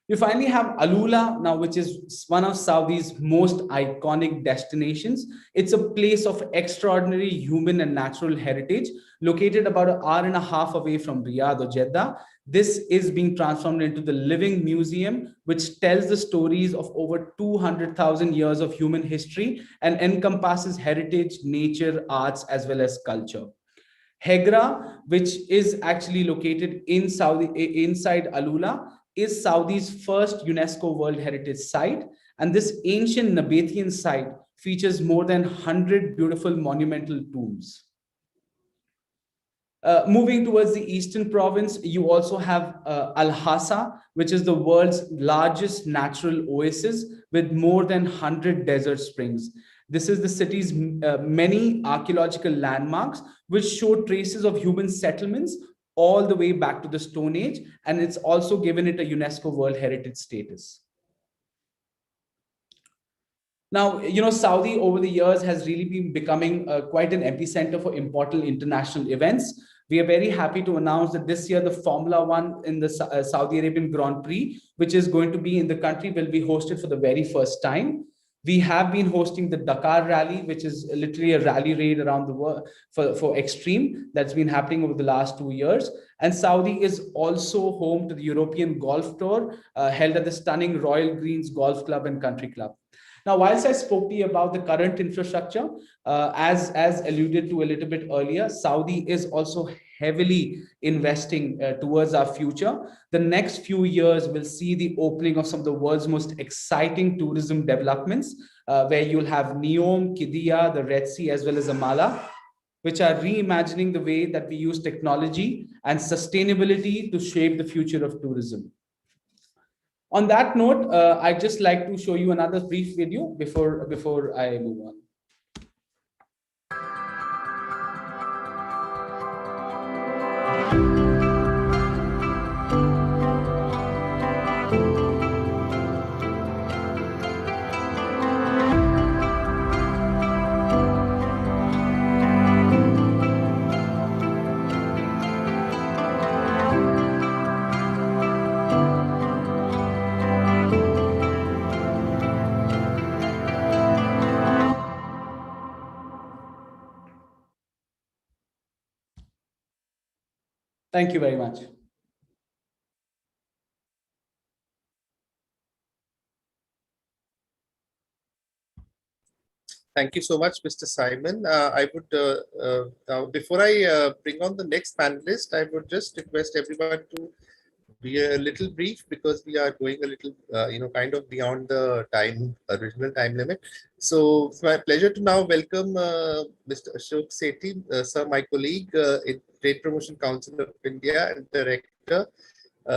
You finally have Alula now, which is one of Saudi's most iconic destinations. It's a place of extraordinary human and natural heritage, located about an hour and a half away from Riyadh or Jeddah. This is being transformed into the living museum, which tells the stories of over 200,000 years of human history and encompasses heritage, nature, arts, as well as culture. Hegra, which is actually located inside Alula, is Saudi's first UNESCO World Heritage Site. And this ancient Nabatean site features more than 100 beautiful monumental tombs. Moving towards the eastern province, you also have Al-Hasa, which is the world's largest natural oasis with more than 100 desert springs. This is the city's many archaeological landmarks, which show traces of human settlements all the way back to the Stone Age, and it's also given it a UNESCO World Heritage status. Now, Saudi over the years has really been becoming quite an epicenter for important international events. We are very happy to announce that this year, the Formula One in the Saudi Arabian Grand Prix, which is going to be in the country, will be hosted for the very first time. We have been hosting the Dakar Rally, which is literally a rally raid around the world for extreme that's been happening over the last 2 years. And Saudi is also home to the European Golf Tour held at the stunning Royal Greens Golf Club and Country Club. Now, whilst I spoke to you about the current infrastructure, as alluded to a little bit earlier, Saudi is also heavily investing towards our future. The next few years will see the opening of some of the world's most exciting tourism developments, where you'll have Neom, Qiddiya, the Red Sea, as well as Amala, which are reimagining the way that we use technology and sustainability to shape the future of tourism. On that note, I'd just like to show you another brief video before I move on. Thank you very much. Thank you so much, Mr. Simon. I would, before I bring on the next panelist, I would just request everyone to be a little brief because we are going a little, kind of beyond the original time limit. So it's my pleasure to now welcome Mr. Ashok Sethi, sir, my colleague in Trade Promotion Council of India and Director.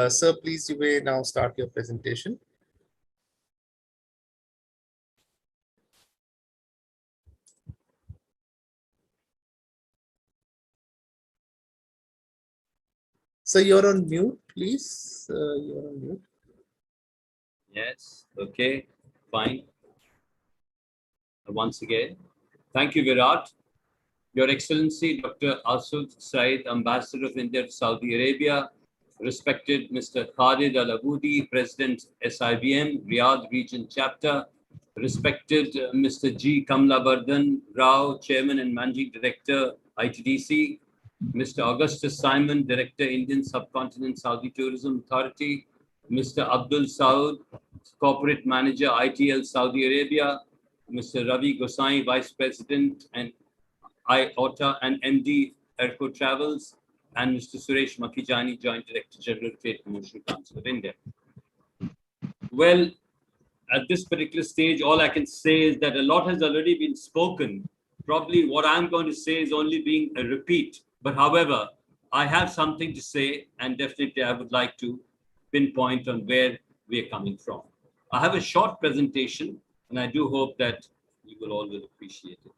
Sir, please, you may now start your presentation. So you're on mute, please. You're on mute. Yes, okay, fine. Once again, thank you, Virat. Your Excellency, Dr. Asud Said, Ambassador of India to Saudi Arabia, respected Mr. Khalid Al-Aboudi, President SIBM, Riyadh Region Chapter, respected Mr. G. Kamlabardhan Rao, Chairman and Managing Director, ITDC, Mr. Augustus Simon, Director, Indian Subcontinent Saudi Tourism Authority, Mr. Abdul Saud, Corporate Manager, ITL Saudi Arabia, Mr. Ravi Gosai, Vice President and IOTA and MD Airco Travels, and Mr. Suresh Makijani, Joint Director General, Trade Promotion Council of India. Well, at this particular stage, all I can say is that a lot has already been spoken. Probably what I'm going to say is only being a repeat. But however, I have something to say, and definitely I would like to pinpoint on where we are coming from. I have a short presentation, and I do hope that you will all appreciate it.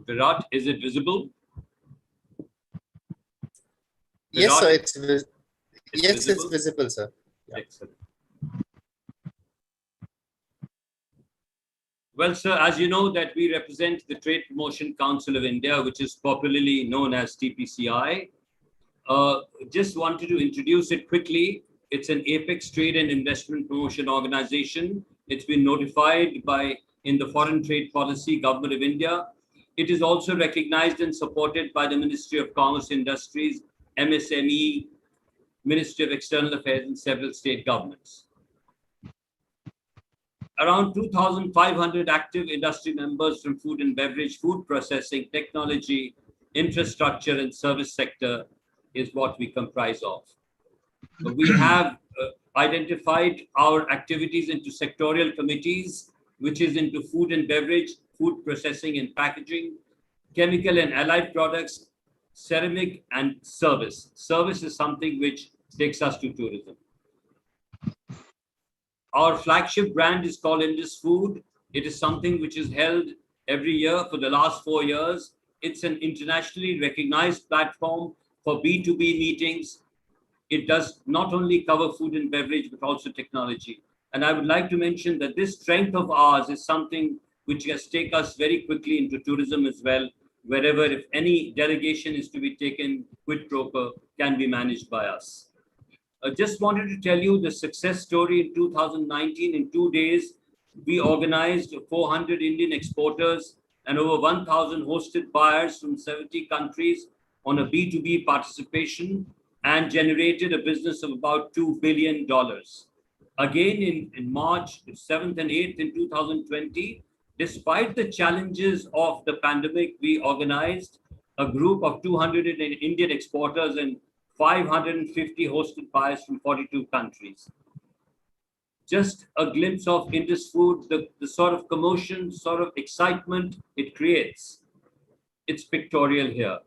Virat, is it visible? Yes, Virat, sir. It's visible? it's visible, sir. Yeah. Excellent. Well, sir, as you know that we represent the Trade Promotion Council of India, which is popularly known as TPCI. Just wanted to introduce it quickly. It's an apex trade and investment promotion organization. It's been notified in the Foreign Trade Policy, Government of India. It is also recognized and supported by the Ministry of Commerce Industries, MSME, Ministry of External Affairs, and several state governments. Around 2,500 active industry members from food and beverage, food processing, technology, infrastructure, and service sector is what we comprise of. We have identified our activities into sectorial committees, which is into food and beverage, food processing and packaging, chemical and allied products, ceramic, and service. Service is something which takes us to tourism. Our flagship brand is called Indus Food. It is something which is held every year for the last 4 years. It's an internationally recognized platform for B2B meetings. It does not only cover food and beverage, but also technology. And I would like to mention that this strength of ours is something which has taken us very quickly into tourism as well, wherever if any delegation is to be taken, quid pro quo can be managed by us. I just wanted to tell you the success story in 2019. In 2 days, we organized 400 Indian exporters and over 1,000 hosted buyers from 70 countries on a B2B participation and generated a business of about $2 billion. Again, in March 7th and 8th in 2020, despite the challenges of the pandemic, we organized a group of 200 Indian exporters and 550 hosted buyers from 42 countries. Just a glimpse of Indus Food, the sort of commotion, sort of excitement it creates. It's pictorial here.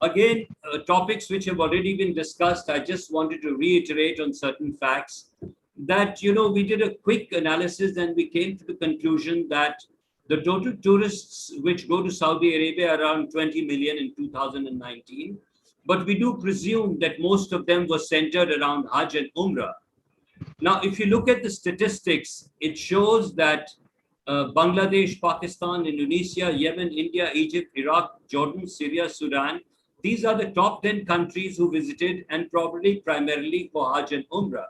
Again, topics which have already been discussed, I just wanted to reiterate on certain facts that, we did a quick analysis and we came to the conclusion that the total tourists which go to Saudi Arabia are around 20 million in 2019. But we do presume that most of them were centered around Hajj and Umrah. Now, if you look at the statistics, it shows that Bangladesh, Pakistan, Indonesia, Yemen, India, Egypt, Iraq, Jordan, Syria, Sudan. These are the top 10 countries who visited, and probably primarily for Hajj and Umrah.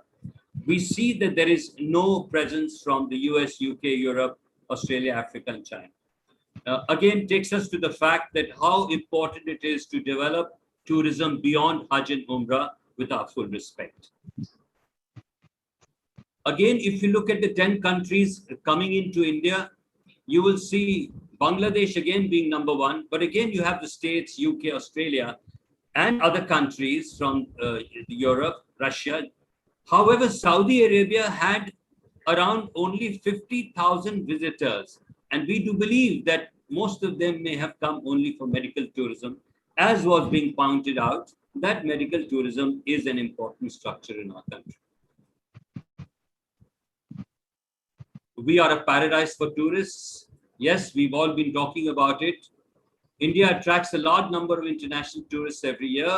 We see that there is no presence from the US, UK, Europe, Australia, Africa, and China. Again, takes us to the fact that how important it is to develop tourism beyond Hajj and Umrah with our full respect. Again, if you look at the 10 countries coming into India, you will see Bangladesh again being number one, but again, you have the States, UK, Australia, and other countries from Europe, Russia. However, Saudi Arabia had around only 50,000 visitors, and we do believe that most of them may have come only for medical tourism, as was being pointed out, that medical tourism is an important structure in our country. We are a paradise for tourists. Yes, we've all been talking about it. India attracts a large number of international tourists every year.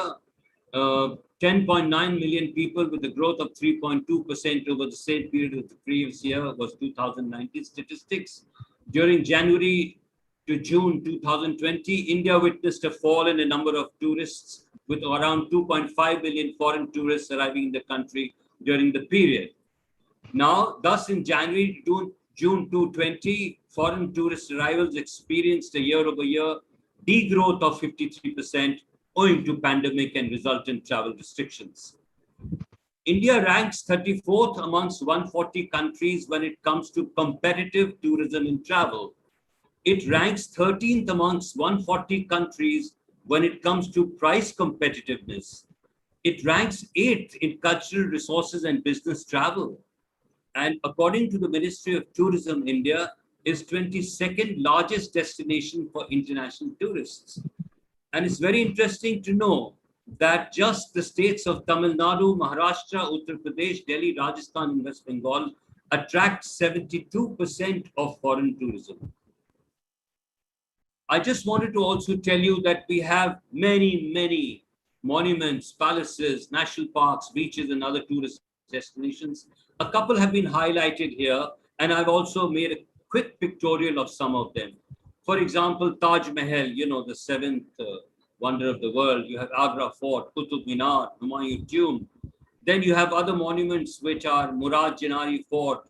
10.9 million people with a growth of 3.2% over the same period of the previous year was 2019 statistics. During January to June 2020, India witnessed a fall in the number of tourists with around 2.5 million foreign tourists arriving in the country during the period. Now, thus in January to June 2020, foreign tourist arrivals experienced a year-over-year degrowth of 53% owing to pandemic and resultant travel restrictions. India ranks 34th amongst 140 countries when it comes to competitive tourism in travel. It ranks 13th amongst 140 countries when it comes to price competitiveness. It ranks 8th in cultural resources and business travel. And according to the Ministry of Tourism, India is 22nd largest destination for international tourists. And it's very interesting to know that just the states of Tamil Nadu, Maharashtra, Uttar Pradesh, Delhi, Rajasthan, and West Bengal attract 72% of foreign tourism. I just wanted to also tell you that we have many monuments, palaces, national parks, beaches, and other tourist destinations. A couple have been highlighted here, and I've also made a quick pictorial of some of them. For example, Taj Mahal, you know, the seventh wonder of the world. You have Agra Fort, Qutub Minar, Humayun Tomb. Then you have other monuments which are Murad Janari Fort.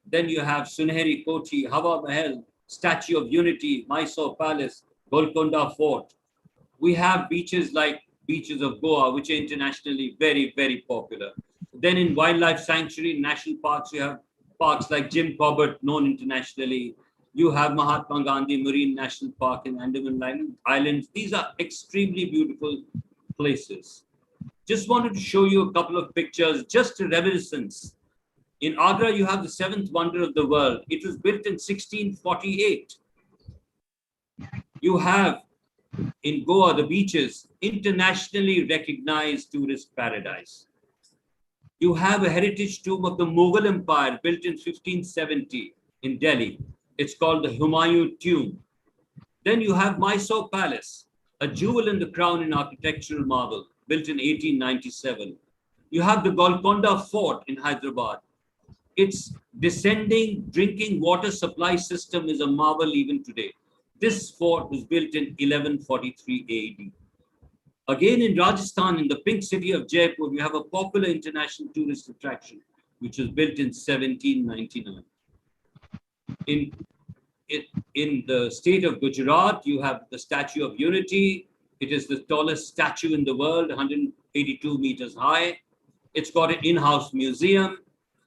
Then you have Sunehri Koti, Hawa Mahal, Statue of Unity, Mysore Palace, Golconda Fort. We have beaches like beaches of Goa, which are internationally very popular. Then in wildlife sanctuary, national parks, you have parks like Jim Corbett, known internationally. You have Mahatma Gandhi Marine National Park in Andaman Islands. These are extremely beautiful places. Just wanted to show you a couple of pictures, just a reminiscence. In Agra, you have the seventh wonder of the world. It was built in 1648. You have in Goa, the beaches, internationally recognized tourist paradise. You have a heritage tomb of the Mughal Empire built in 1570 in Delhi. It's called the Humayun Tomb. Then you have Mysore Palace, a jewel in the crown in architectural marble, built in 1897. You have the Golconda Fort in Hyderabad. Its descending drinking water supply system is a marvel even today. This fort was built in 1143 AD. Again in Rajasthan, in the pink city of Jaipur, we have a popular international tourist attraction, which was built in 1799. In the state of Gujarat, you have the Statue of Unity. It is the tallest statue in the world, 182 meters high. It's got an in-house museum,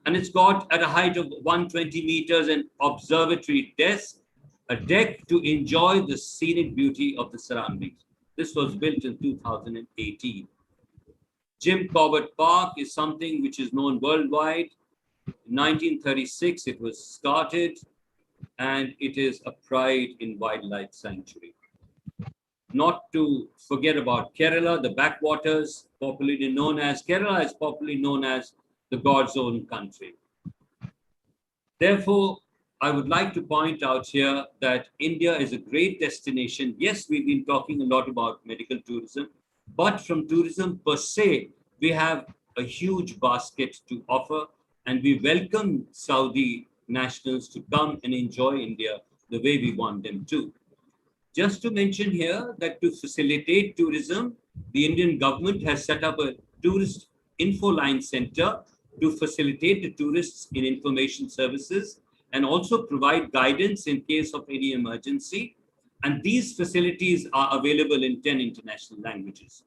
and it's got at a height of 120 meters an observatory desk, a deck to enjoy the scenic beauty of the surroundings. This was built in 2018. Jim Corbett Park is something which is known worldwide. In 1936, it was started, and it is a pride in wildlife sanctuary. Not to forget about Kerala, the backwaters, popularly known as Kerala is popularly known as the God's own country. Therefore, I would like to point out here that India is a great destination. Yes, we've been talking a lot about medical tourism, but from tourism per se, we have a huge basket to offer, and we welcome Saudi nationals to come and enjoy India the way we want them to. Just to mention here that to facilitate tourism, the Indian government has set up a tourist info line center to facilitate the tourists in information services and also provide guidance in case of any emergency. And these facilities are available in 10 international languages.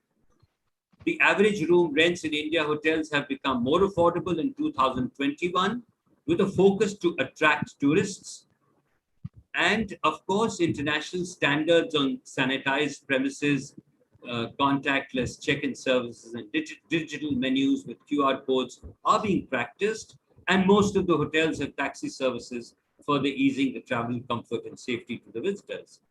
The average room rents in India hotels have become more affordable in 2021 with a focus to attract tourists. And of course, international standards on sanitized premises, contactless check-in services and digital menus with QR codes are being practiced. And most of the hotels have taxi services further easing the travel comfort and safety to the visitors.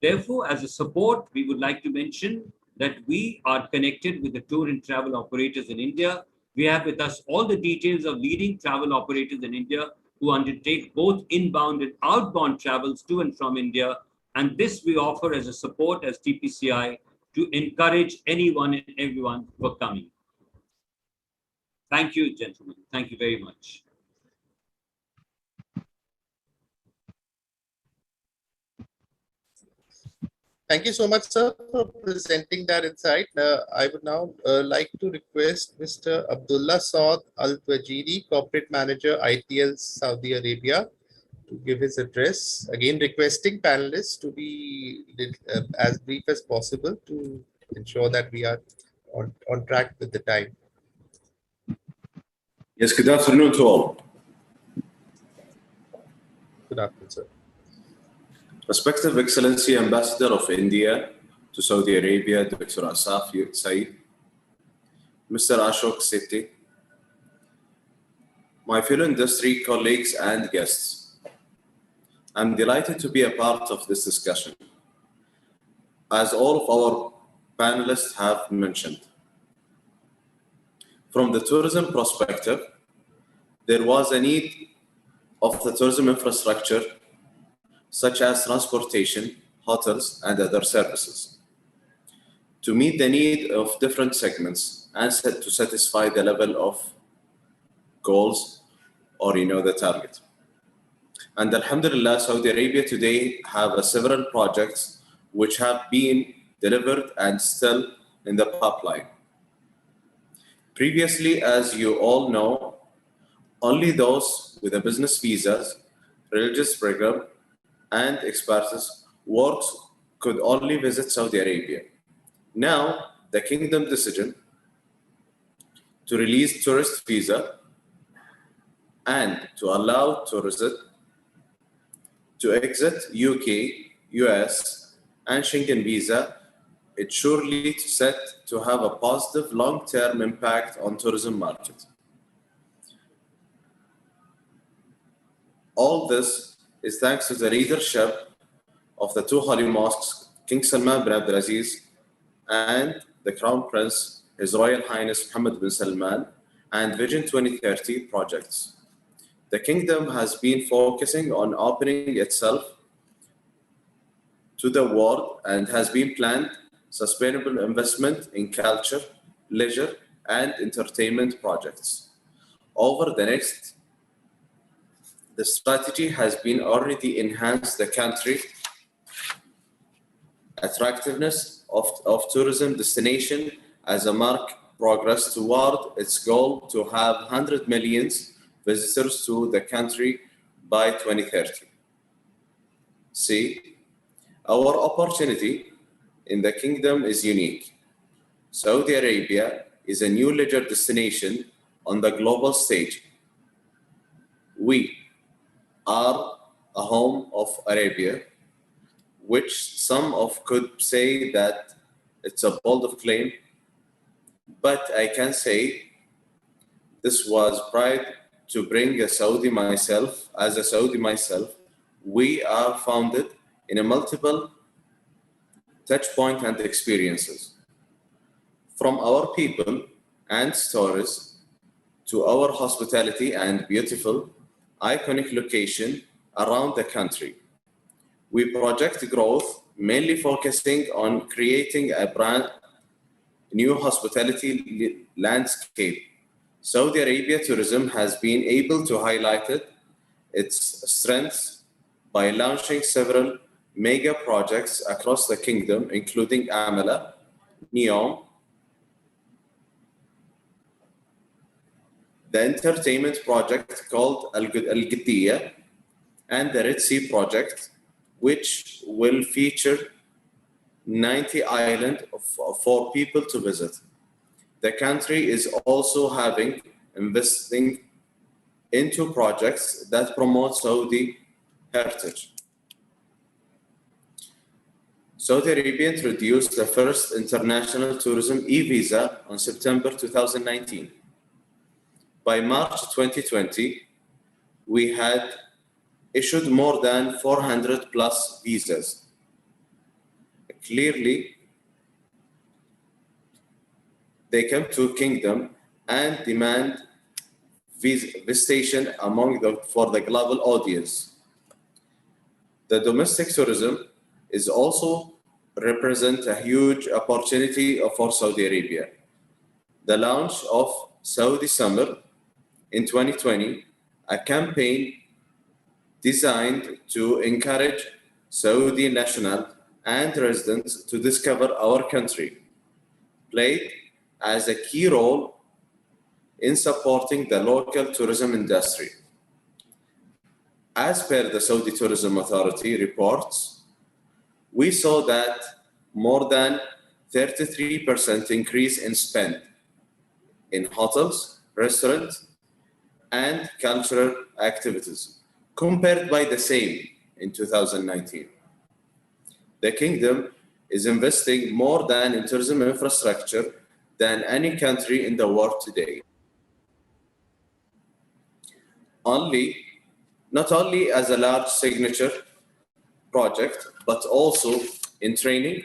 Therefore, as a support, we would like to mention that we are connected with the tour and travel operators in India. We have with us all the details of leading travel operators in India who undertake both inbound and outbound travels to and from India. And this we offer as a support as TPCI to encourage anyone and everyone for coming. Thank you, gentlemen. Thank you very much. Thank you so much, sir, for presenting that insight. I would now like to request Mr. Abdullah Saud Al-Twajiri, Corporate Manager, ITL Saudi Arabia, to give his address. Again, requesting panelists to be as brief as possible to ensure that we are on track with the time. Yes, good afternoon to all. Good afternoon, sir. Respected Excellency Ambassador of India to Saudi Arabia, Dr. Asaf Saeed, Mr. Ashok Sethi, my fellow industry colleagues and guests, I'm delighted to be a part of this discussion. As all of our panelists have mentioned, from the tourism perspective, there was a need of the tourism infrastructure such as transportation, hotels, and other services, to meet the need of different segments and to satisfy the level of goals or the target. And Alhamdulillah, Saudi Arabia today have several projects which have been delivered and still in the pipeline. Previously, as you all know, only those with a business visas, religious program, and experts works could only visit Saudi Arabia. Now, the Kingdom decision to release tourist visa and to allow tourists to exit UK, US, and Schengen visa, it's surely set to have a positive long-term impact on tourism market. All this is thanks to the leadership of the two holy mosques, King Salman bin Abdulaziz and the Crown Prince, His Royal Highness Mohammed bin Salman, and Vision 2030 projects. The kingdom has been focusing on opening itself to the world and has been planned sustainable investment in culture, leisure, and entertainment projects. Over the strategy has been already enhanced the country attractiveness of tourism destination as a mark progress toward its goal to have 100 million visitors to the country by 2030. See, our opportunity in the kingdom is unique. Saudi Arabia is a new leisure destination on the global stage. We are a home of Arabia, which some could say that it's a bold claim, but I can say this was pride to bring a Saudi myself. As a Saudi myself, we are founded in a multiple touch point and experiences. From our people and stories to our hospitality and beautiful, iconic location around the country. We project growth, mainly focusing on creating a brand new hospitality landscape. Saudi Arabia tourism has been able to highlight it its strengths by launching several mega projects across the kingdom, including Amala, Neom, the entertainment project called Al-Giddiya, and the Red Sea project, which will feature 90 islands for people to visit. The country is also investing into projects that promote Saudi heritage. Saudi Arabia introduced the first international tourism e-visa on September 2019. By March 2020, we had issued more than 400 plus visas. Clearly, they come to Kingdom and demand visitation for the global audience. The domestic tourism is also represent a huge opportunity for Saudi Arabia. The launch of Saudi Summer in 2020, a campaign designed to encourage Saudi national and residents to discover our country, played as a key role in supporting the local tourism industry. As per the Saudi Tourism Authority reports, we saw that more than 33% increase in spend in hotels, restaurants, and cultural activities, compared by the same in 2019. The kingdom is investing more than in tourism infrastructure than any country in the world today. Not only as a large signature project, but also in training,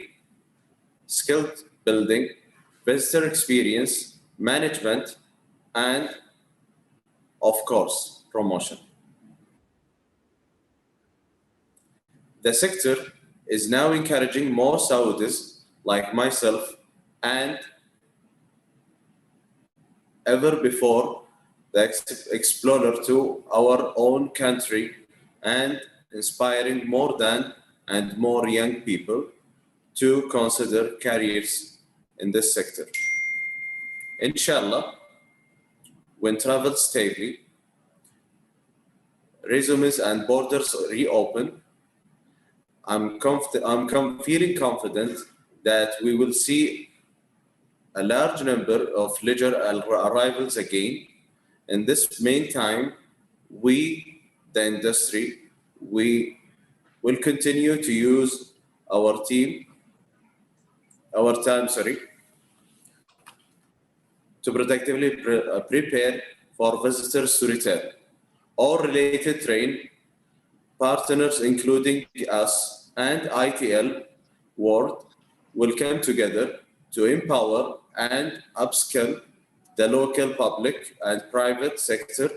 skill building, visitor experience, management, and of course, promotion. The sector is now encouraging more Saudis like myself and ever before the explorer to our own country and inspiring more young people to consider careers in this sector. Inshallah, when travel stably, resumes and borders reopen, I'm feeling confident that we will see a large number of leisure arrivals again. In this meantime, we, the industry, we will continue to use our time, to productively prepare for visitors to return. All related train partners, including us and ITL World, will come together to empower and upskill the local public and private sector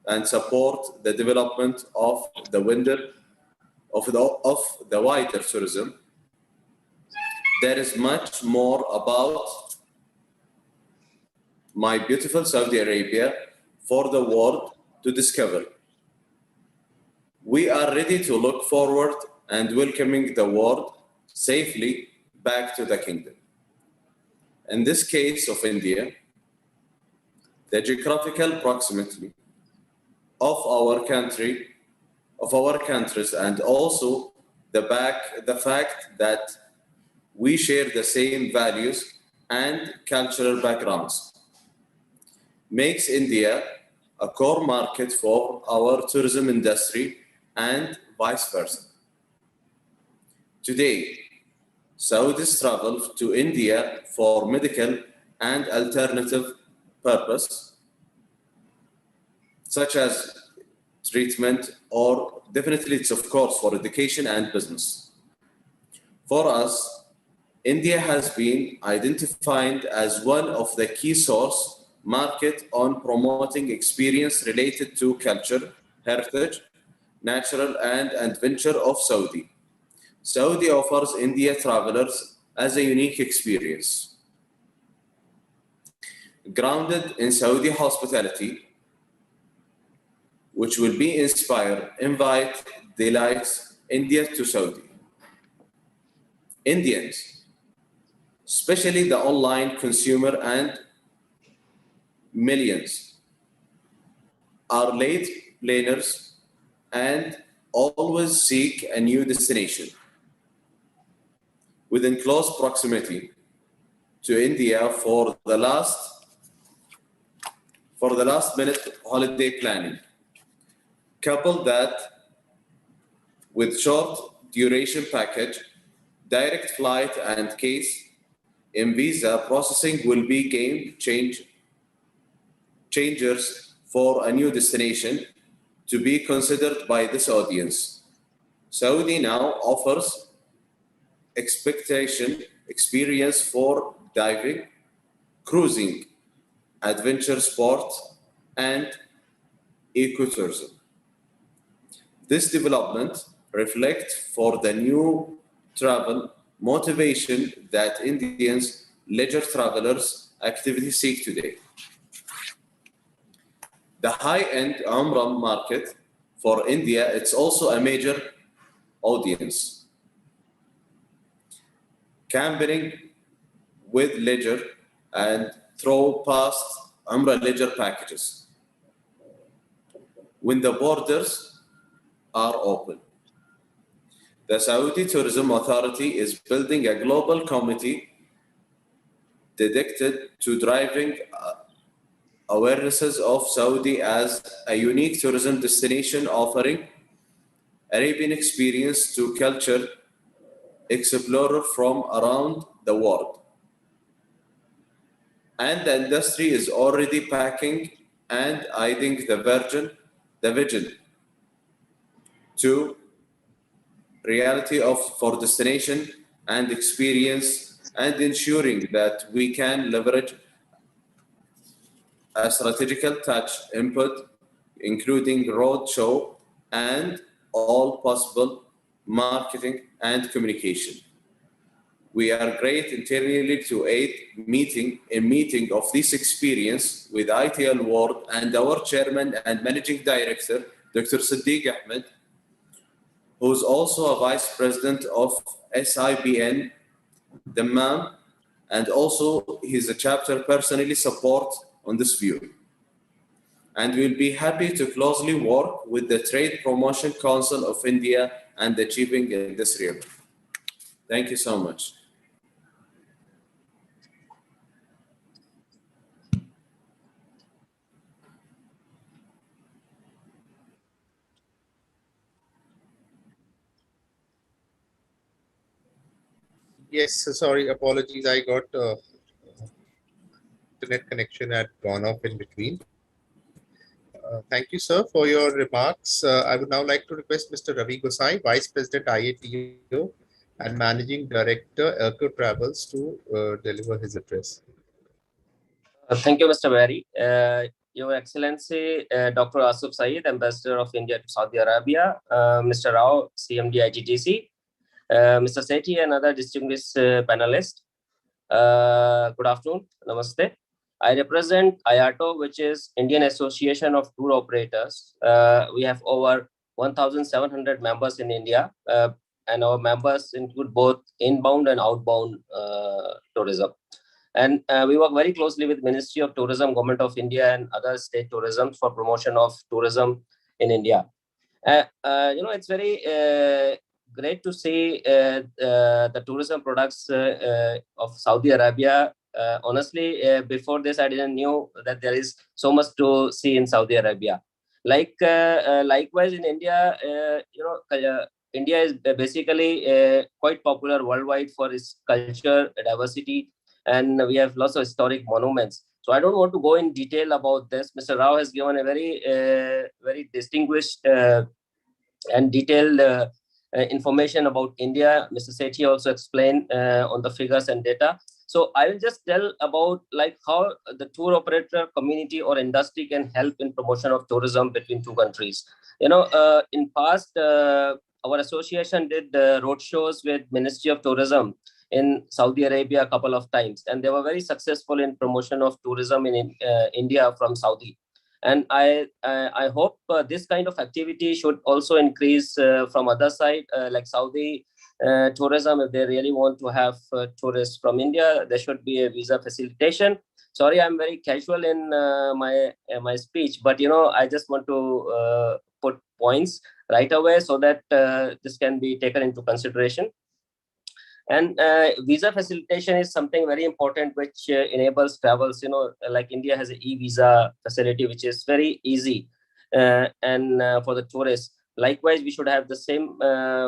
and support the development of the wider tourism. There is much more about my beautiful Saudi Arabia for the world to discover. We are ready to look forward and welcoming the world safely back to the kingdom. In this case of India, the geographical proximity of our countries, and also the fact that we share the same values and cultural backgrounds makes India a core market for our tourism industry and vice versa. Today, Saudis travel to India for medical and alternative purpose, such as treatment, or definitely it's of course for education and business. For us, India has been identified as one of the key source market on promoting experience related to culture, heritage, natural and adventure of Saudi. Saudi offers India travelers as a unique experience. Grounded in Saudi hospitality, which will be inspire, invite, delight India to Saudi. Indians, especially the online consumer and millions, are late planners and always seek a new destination within close proximity to India for the last minute holiday planning. Couple that with short duration package, direct flight and case in visa processing will be game changers for a new destination to be considered by this audience. Saudi now offers experience for diving, cruising, adventure sport, and ecotourism. This development reflects for the new travel motivation that Indians leisure travelers actively seek today. The high-end Umrah market for India, it's also a major audience. Camping with leisure and throw past Umrah leisure packages when the borders are open. The Saudi Tourism Authority is building a global committee dedicated to driving awarenesses of Saudi as a unique tourism destination offering Arabian experience to culture explorers from around the world. And the industry is already packing and adding the vision to reality for destination and experience, and ensuring that we can leverage a strategical touch input, including roadshow and all possible marketing and communication. We are great internally to aid meeting of this experience with ITL World and our chairman and managing director, Dr. Siddiq Ahmed, who's also a vice president of SIBN, Dammam, and also he's a chapter personally support on this view. And we'll be happy to closely work with the Trade Promotion Council of India and achieving this realm. Thank you so much. Yes, sorry, apologies. I got internet connection had gone off in between. Thank you, sir, for your remarks. I would now like to request Mr. Ravi Gosai, Vice President IATO and Managing Director, Eco Travels, to deliver his address. Thank you, Mr. Barry. Your Excellency, Dr. Asif Saeed, Ambassador of India to Saudi Arabia, Mr. Rao, CMD IGTC, Mr. Sethi and other distinguished panelists. Good afternoon. Namaste. I represent IATO, which is Indian Association of Tour Operators. We have over 1,700 members in India, and our members include both inbound and outbound tourism. And we work very closely with Ministry of Tourism, Government of India, and other state tourism for promotion of tourism in India. It's very great to see the tourism products of Saudi Arabia. Honestly, before this, I didn't know that there is so much to see in Saudi Arabia. Likewise in India, India is basically quite popular worldwide for its culture diversity, and we have lots of historic monuments. So I don't want to go in detail about this. Mr. Rao has given a very distinguished and detailed information about India. Mr. Sethi also explained on the figures and data. So I will just tell about how the tour operator community or industry can help in promotion of tourism between two countries. In past, our association did road shows with Ministry of Tourism in Saudi Arabia a couple of times, and they were very successful in promotion of tourism in India from Saudi. And I hope this kind of activity should also increase from other side, like Saudi tourism. If they really want to have tourists from India, there should be a visa facilitation. Sorry, I'm very casual in my speech, but I just want to put points right away so that this can be taken into consideration. And visa facilitation is something very important, which enables travels. Like India has an e-visa facility, which is very easy, and for the tourists. Likewise, we should have the same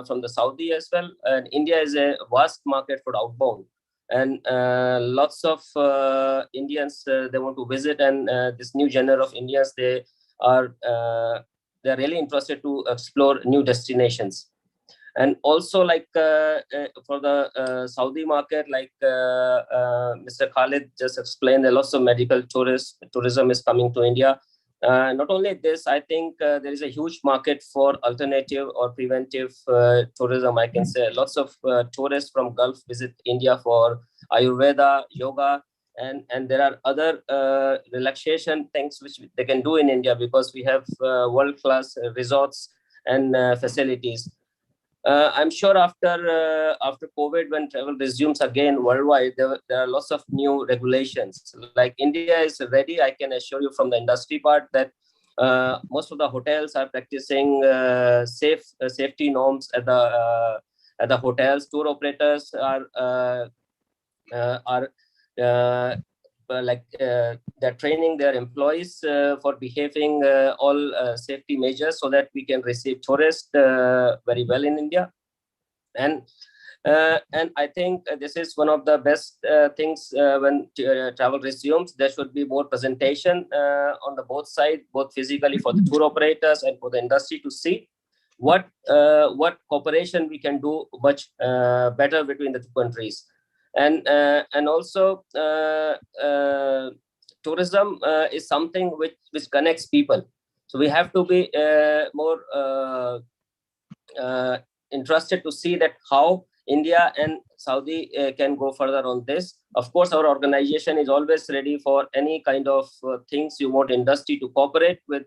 from the Saudi as well. And India is a vast market for outbound, and lots of Indians they want to visit, and this new genre of Indians, they're really interested to explore new destinations. And also, like for the Saudi market, like Mr. Khalid just explained, lots of medical tourism is coming to India. Not only this, I think there is a huge market for alternative or preventive tourism. I can say lots of tourists from Gulf visit India for Ayurveda, yoga, and there are other relaxation things which they can do in India, because we have world-class resorts and facilities. I'm sure after COVID, when travel resumes again worldwide, there are lots of new regulations. Like India is ready. I can assure you from the industry part that most of the hotels are practicing safety norms at the hotels. Tour operators are they're training their employees for behaving all safety measures, so that we can receive tourists very well in India. And I think this is one of the best things when travel resumes. There should be more presentation on the both sides, both physically for the tour operators and for the industry, to see what cooperation we can do much better between the two countries. And also tourism is something which connects people. So we have to be more interested to see that how India and Saudi can go further on this. Of course, our organization is always ready for any kind of things you want industry to cooperate with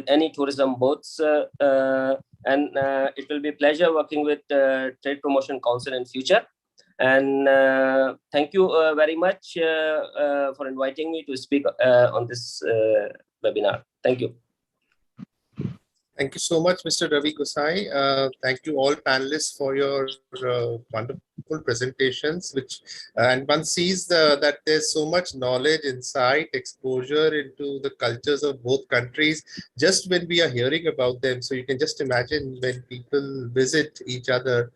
any tourism boats. And it will be a pleasure working with Trade Promotion Council in future. And thank you very much for inviting me to speak on this webinar. Thank you. Thank you so much, Mr. Ravi Gosai. Thank you all panelists for your wonderful presentations, and one sees that there's so much knowledge, insight, exposure into the cultures of both countries just when we are hearing about them. So you can just imagine when people visit each other,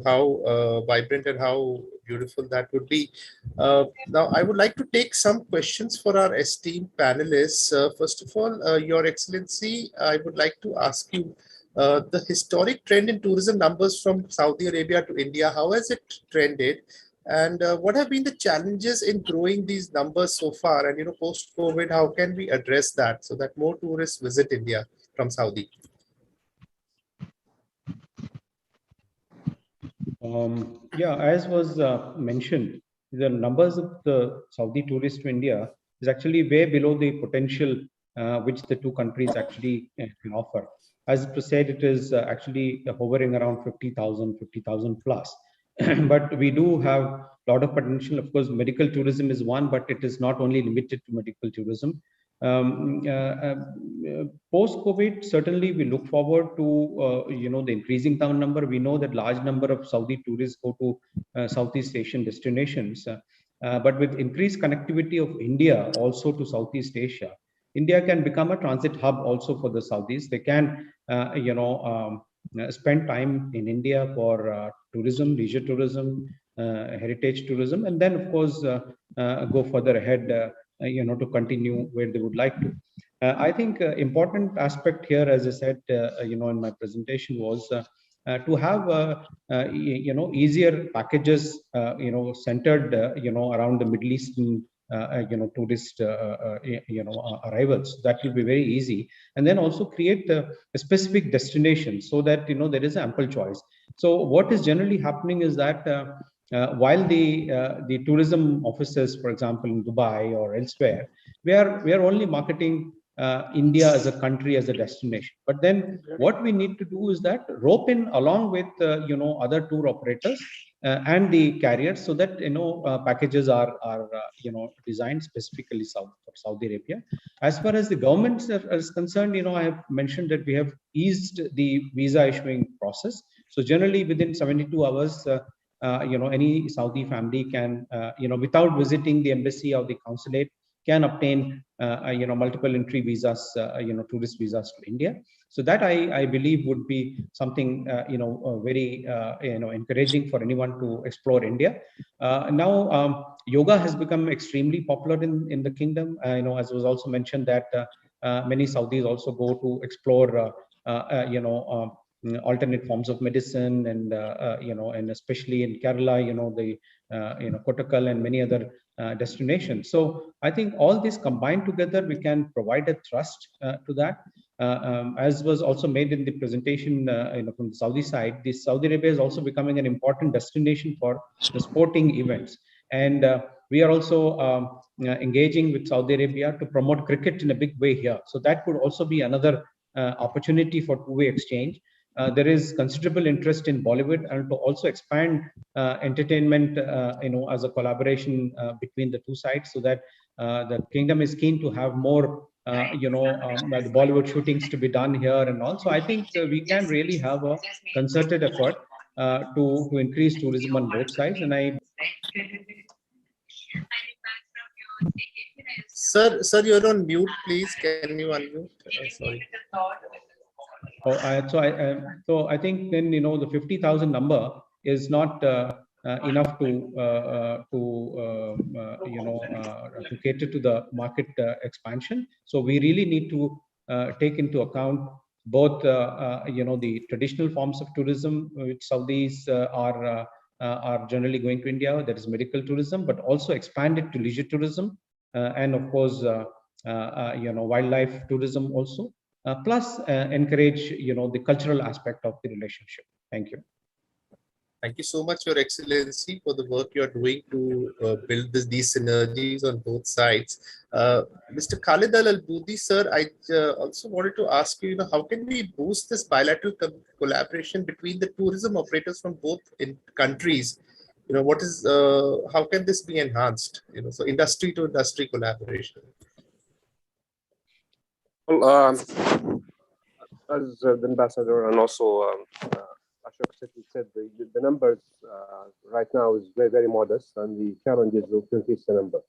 how vibrant and how beautiful that would be. Now, I would like to take some questions for our esteemed panelists. First of all, Your Excellency, I would like to ask you the historic trend in tourism numbers from Saudi Arabia to India. How has it trended? And what have been the challenges in growing these numbers so far? And, post-COVID, how can we address that so that more tourists visit India from Saudi? As was mentioned, the numbers of the Saudi tourists to India is actually way below the potential which the two countries actually can offer. As it was said, it is actually hovering around 50,000 plus. But we do have a lot of potential. Of course, medical tourism is one, but it is not only limited to medical tourism. Post-COVID, certainly we look forward to the increasing town number. We know that large number of Saudi tourists go to Southeast Asian destinations, but with increased connectivity of India also to Southeast Asia, India can become a transit hub also for the Saudis. They can spend time in India for tourism, leisure tourism, heritage tourism, and then of course go further ahead to continue where they would like to. I think important aspect here, as I said, in my presentation, was to have easier packages, centered, around the Middle Eastern, tourist, arrivals. That will be very easy, and then also create a specific destination so that there is ample choice. So what is generally happening is that while the tourism officers, for example, in Dubai or elsewhere, we are only marketing India as a country, as a destination. But then what we need to do is that rope in along with other tour operators and the carriers, so that packages are designed specifically for Saudi Arabia. As far as the government is concerned, I have mentioned that we have eased the visa issuing process. So generally within 72 hours, any Saudi family can, without visiting the embassy or the consulate, can obtain multiple entry visas, tourist visas to India. So that I believe would be something very encouraging for anyone to explore India. Now yoga has become extremely popular in the kingdom. As was also mentioned that many Saudis also go to explore alternate forms of medicine, and and especially in Kerala, the Kottakkal and many other destinations. So I think all this combined together, we can provide a thrust to that. As was also made in the presentation from the Saudi side, the Saudi Arabia is also becoming an important destination for the sporting events. And we are also engaging with Saudi Arabia to promote cricket in a big way here. So that could also be another opportunity for two-way exchange. There is considerable interest in Bollywood, and to also expand entertainment, as a collaboration between the two sides, so that the kingdom is keen to have more, the Bollywood shootings to be done here. And also, I think we can really have a concerted effort to increase tourism on both sides. And Sir, you're on mute. Please, can you unmute? Sorry. So I think then the 50,000 number is not enough to cater to the market expansion. So we really need to take into account both the traditional forms of tourism which Saudis are generally going to India. That is medical tourism, but also expand it to leisure tourism, and of course wildlife tourism also. Plus encourage the cultural aspect of the relationship. Thank you. Thank you so much, Your Excellency, for the work you're doing to build these synergies on both sides. Mr. Khalid Al-Alboudi, sir, I also wanted to ask you, how can we boost this bilateral collaboration between the tourism operators from both countries? How can this be enhanced? So industry to industry collaboration. Well, as the ambassador and also Ashok said, the numbers right now is very, very modest, and the challenge is to increase the number.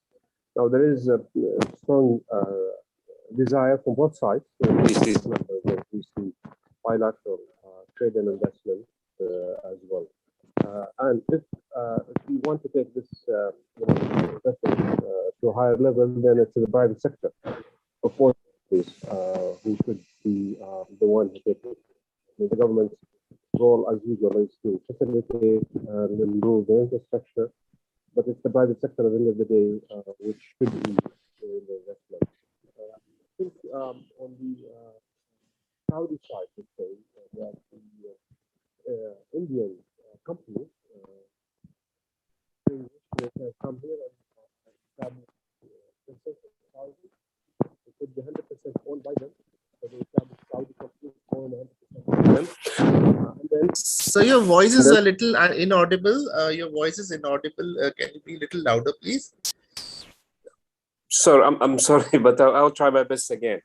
Now, there is a strong desire from both sides to increase these numbers, increase the bilateral trade and investment as well. And if we want to take this investment to a higher level, then it's in the private sector. Of course, who should be the one who takes it. The government's role, as usual, is to facilitate and improve the infrastructure, but it's the private sector at the end of the day which should be doing the investment. I think on the Saudi side, let's say, that the Indian companies which have come here and established Saudi, it could be 100% owned by them. So they established Saudi companies own 100% by them. So your voice is a little inaudible. Your voice is inaudible. Can you be a little louder, please? Sir, I'm sorry, but I'll try my best again.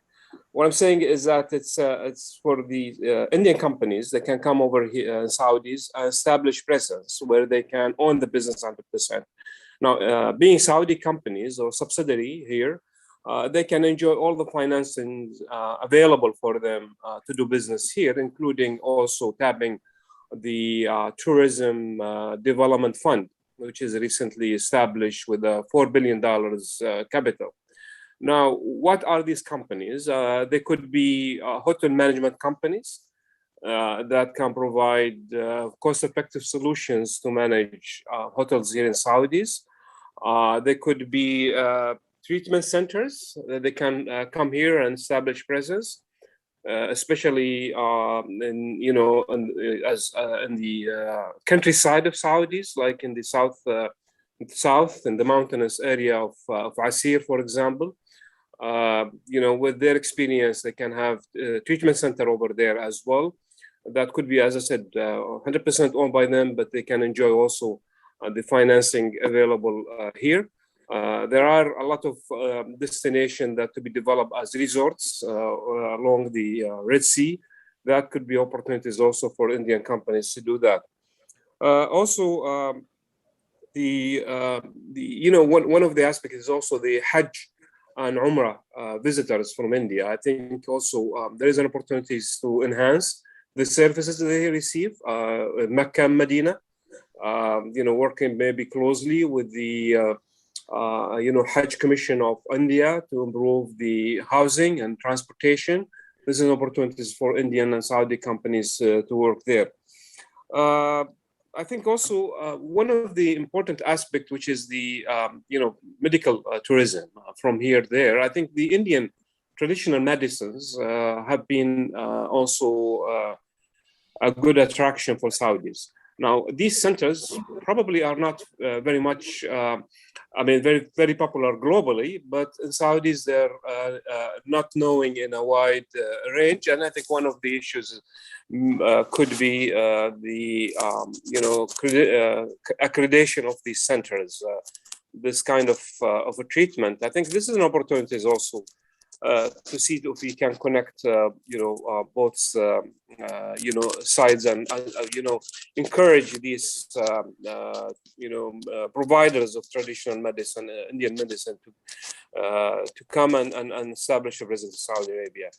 What I'm saying is that it's for the Indian companies that can come over here, Saudis, and establish presence where they can own the business 100%. Now, being Saudi companies or subsidiary here, they can enjoy all the financing available for them to do business here, including also tapping the Tourism Development Fund, which is recently established with a $4 billion capital. Now, what are these companies? They could be hotel management companies that can provide cost-effective solutions to manage hotels here in Saudis. They could be treatment centers that they can come here and establish presence, especially in the countryside of Saudis, like in the south in the mountainous area of Asir, for example. with their experience, they can have a treatment center over there as well. That could be, as I said, 100% owned by them, but they can enjoy also the financing available here. There are a lot of destinations that to be developed as resorts along the Red Sea. That could be opportunities also for Indian companies to do that. Also, one of the aspects is also the Hajj and Umrah visitors from India. I think also there is an opportunity to enhance the services they receive in Mecca and Medina. Working maybe closely with the Hajj Commission of India to improve the housing and transportation. This is an opportunities for Indian and Saudi companies to work there. I think also one of the important aspects, which is the medical tourism from here there. I think the Indian traditional medicines have been also a good attraction for Saudis. Now, these centers probably are not very much, very, very popular globally, but in Saudis, they're not knowing in a wide range. And I think one of the issues could be the, accreditation of these centers, this kind of a treatment. I think this is an opportunity also to see if we can connect, both, sides and, encourage these, providers of traditional medicine, Indian medicine, to come and establish a presence in Saudi Arabia.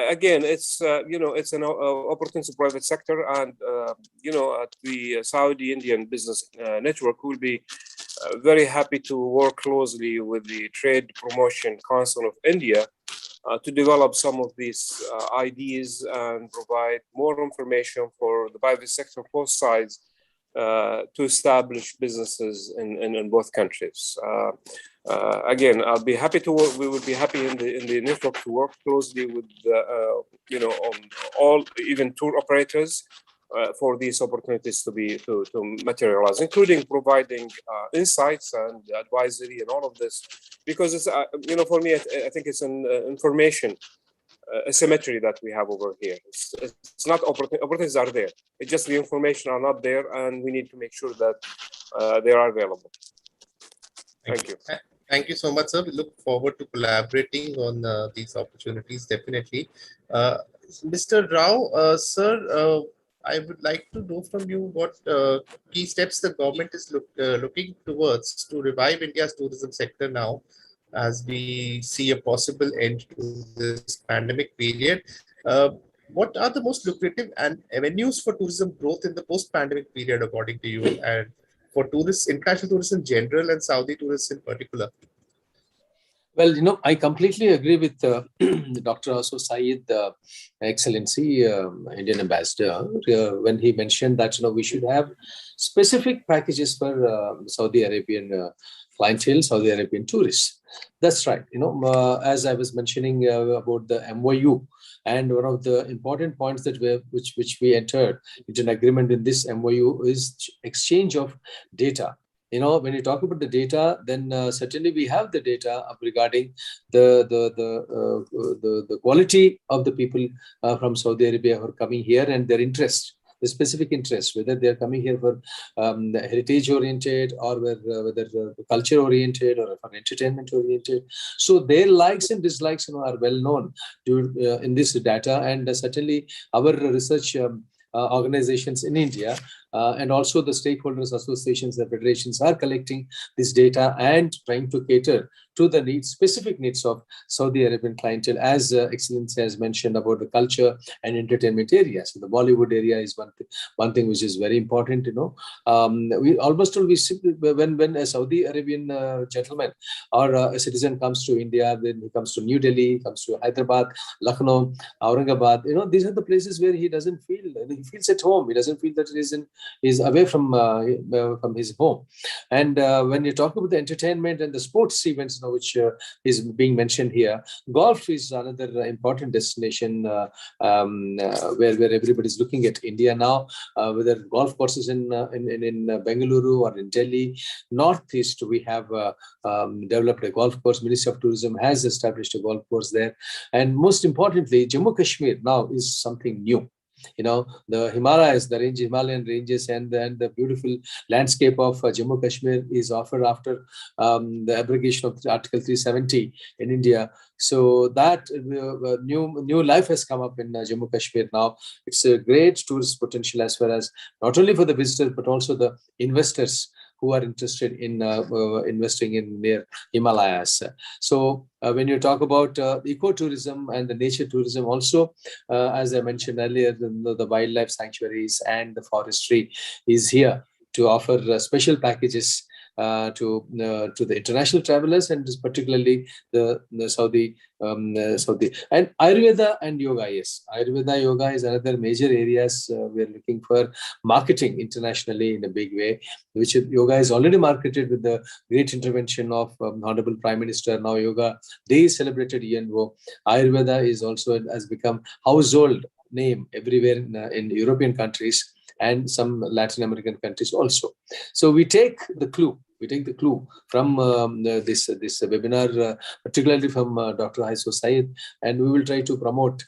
Again, it's an opportunity for private sector, and at the Saudi Indian Business Network, will be very happy to work closely with the Trade Promotion Council of India to develop some of these ideas and provide more information for the private sector, both sides, to establish businesses in both countries. Again, I'll be happy to work. We would be happy in the network to work closely with all, even tour operators, for these opportunities to materialize, including providing insights and advisory and all of this, because it's for me, I think it's an information asymmetry that we have over here. It's not opportunities are there. It's just the information are not there, and we need to make sure that they are available. Thank you. Thank you so much, sir. We look forward to collaborating on these opportunities, definitely. Mr. Rao, sir, I would like to know from you what key steps the government is looking towards to revive India's tourism sector now, as we see a possible end to this pandemic period. What are the most lucrative avenues for tourism growth in the post-pandemic period, according to you, and for tourists, international tourists in general, and Saudi tourists in particular? Well, I completely agree with Dr. Asif Saeed, Excellency, Indian Ambassador, when he mentioned that we should have specific packages for Saudi Arabian clientele, Saudi Arabian tourists. That's right. As I was mentioning about the MOU, and one of the important points that which we entered into an agreement in this MOU is exchange of data. When you talk about the data, then certainly we have the data regarding the quality of the people from Saudi Arabia who are coming here and their interest, the specific interest, whether they're coming here for heritage oriented, or whether culture oriented, or for entertainment oriented. So their likes and dislikes are well known in this data, and certainly our research organizations in India and also the stakeholders, associations, and federations are collecting this data and trying to cater to the specific needs of Saudi Arabian clientele, as Excellency has mentioned about the culture and entertainment area. So the Bollywood area is one thing which is very important. We almost always, when a Saudi Arabian gentleman or a citizen comes to India, then he comes to New Delhi, comes to Hyderabad, Lucknow, Aurangabad. These are the places where he doesn't feel, he feels at home. He doesn't feel that he is in is away from his home. And when you talk about the entertainment and the sports events, which is being mentioned here, golf is another important destination where everybody is looking at India now. Whether golf courses in Bengaluru or in Delhi, Northeast, we have developed a golf course. Ministry of Tourism has established a golf course there. And most importantly, Jammu Kashmir now is something new. The Himalayas, the Himalayan ranges, and the beautiful landscape of Jammu Kashmir is offered after the abrogation of Article 370 in India. So that new life has come up in Jammu Kashmir now. It's a great tourist potential as far as not only for the visitors but also the investors who are interested in investing in near Himalayas. So when you talk about ecotourism and the nature tourism also, as I mentioned earlier, the wildlife sanctuaries and the forestry is here to offer special packages to the international travelers, and particularly the Saudi. And Ayurveda and yoga, yes. Ayurveda yoga is another major areas we are looking for marketing internationally in a big way, which yoga is already marketed with the great intervention of Honorable Prime Minister. Now Yoga Day is celebrated UNO. Ayurveda is also has become household name everywhere in European countries and some Latin American countries also. So we take the clue. We take the clue from this webinar, particularly from Dr. Haiso Saeed, and we will try to promote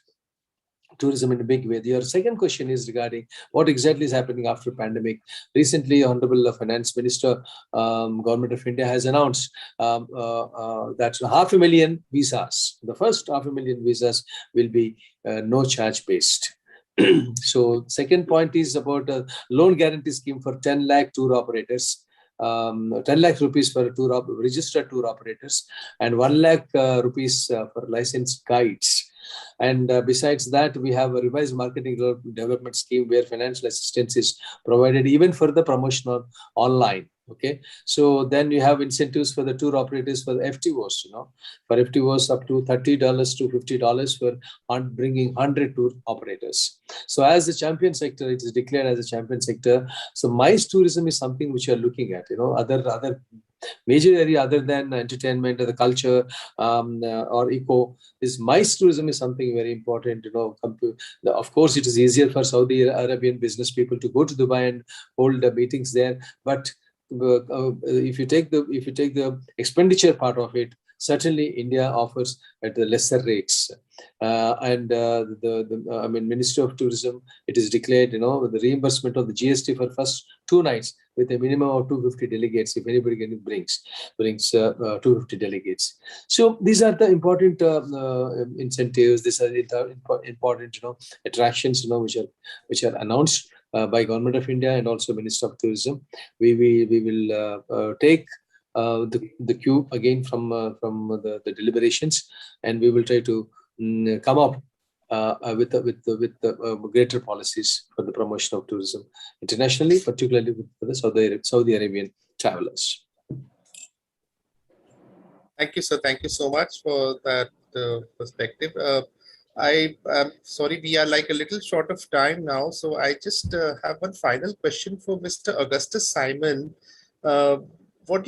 tourism in a big way. Your second question is regarding what exactly is happening after pandemic. Recently, Honorable Finance Minister, Government of India has announced that 500,000 visas, the first 500,000 visas will be no charge based. So second point is about a loan guarantee scheme for 10 lakh tour operators. 10 lakh rupees for registered tour operators and 1 lakh rupees for licensed guides. And besides that, we have a revised marketing development scheme where financial assistance is provided even for the promotion online. Okay, so then you have incentives for the tour operators for the FTOs, for FTOs up to $30 to $50 for bringing 100 tour operators. So as a champion sector, it is declared as a champion sector. So MICE tourism is something which you are looking at, other major area other than entertainment or the culture or eco. This MICE tourism is something very important. Of course, it is easier for Saudi Arabian business people to go to Dubai and hold meetings there, but if you take the expenditure part of it, certainly India offers at the lesser rates. Ministry of Tourism, it is declared, the reimbursement of the GST for first 2 nights with a minimum of 250 delegates. If anybody brings 250 delegates. So these are the important incentives. These are the important, attractions, which are announced by Government of India and also Minister of Tourism. We will take the cue again from the deliberations, and we will try to come up with greater policies for the promotion of tourism internationally, particularly for the Saudi Arabian travelers. Thank you, sir. Thank you so much for that perspective. I'm sorry, we are like a little short of time now, so I just have one final question for Mr. Augustus Simon. What could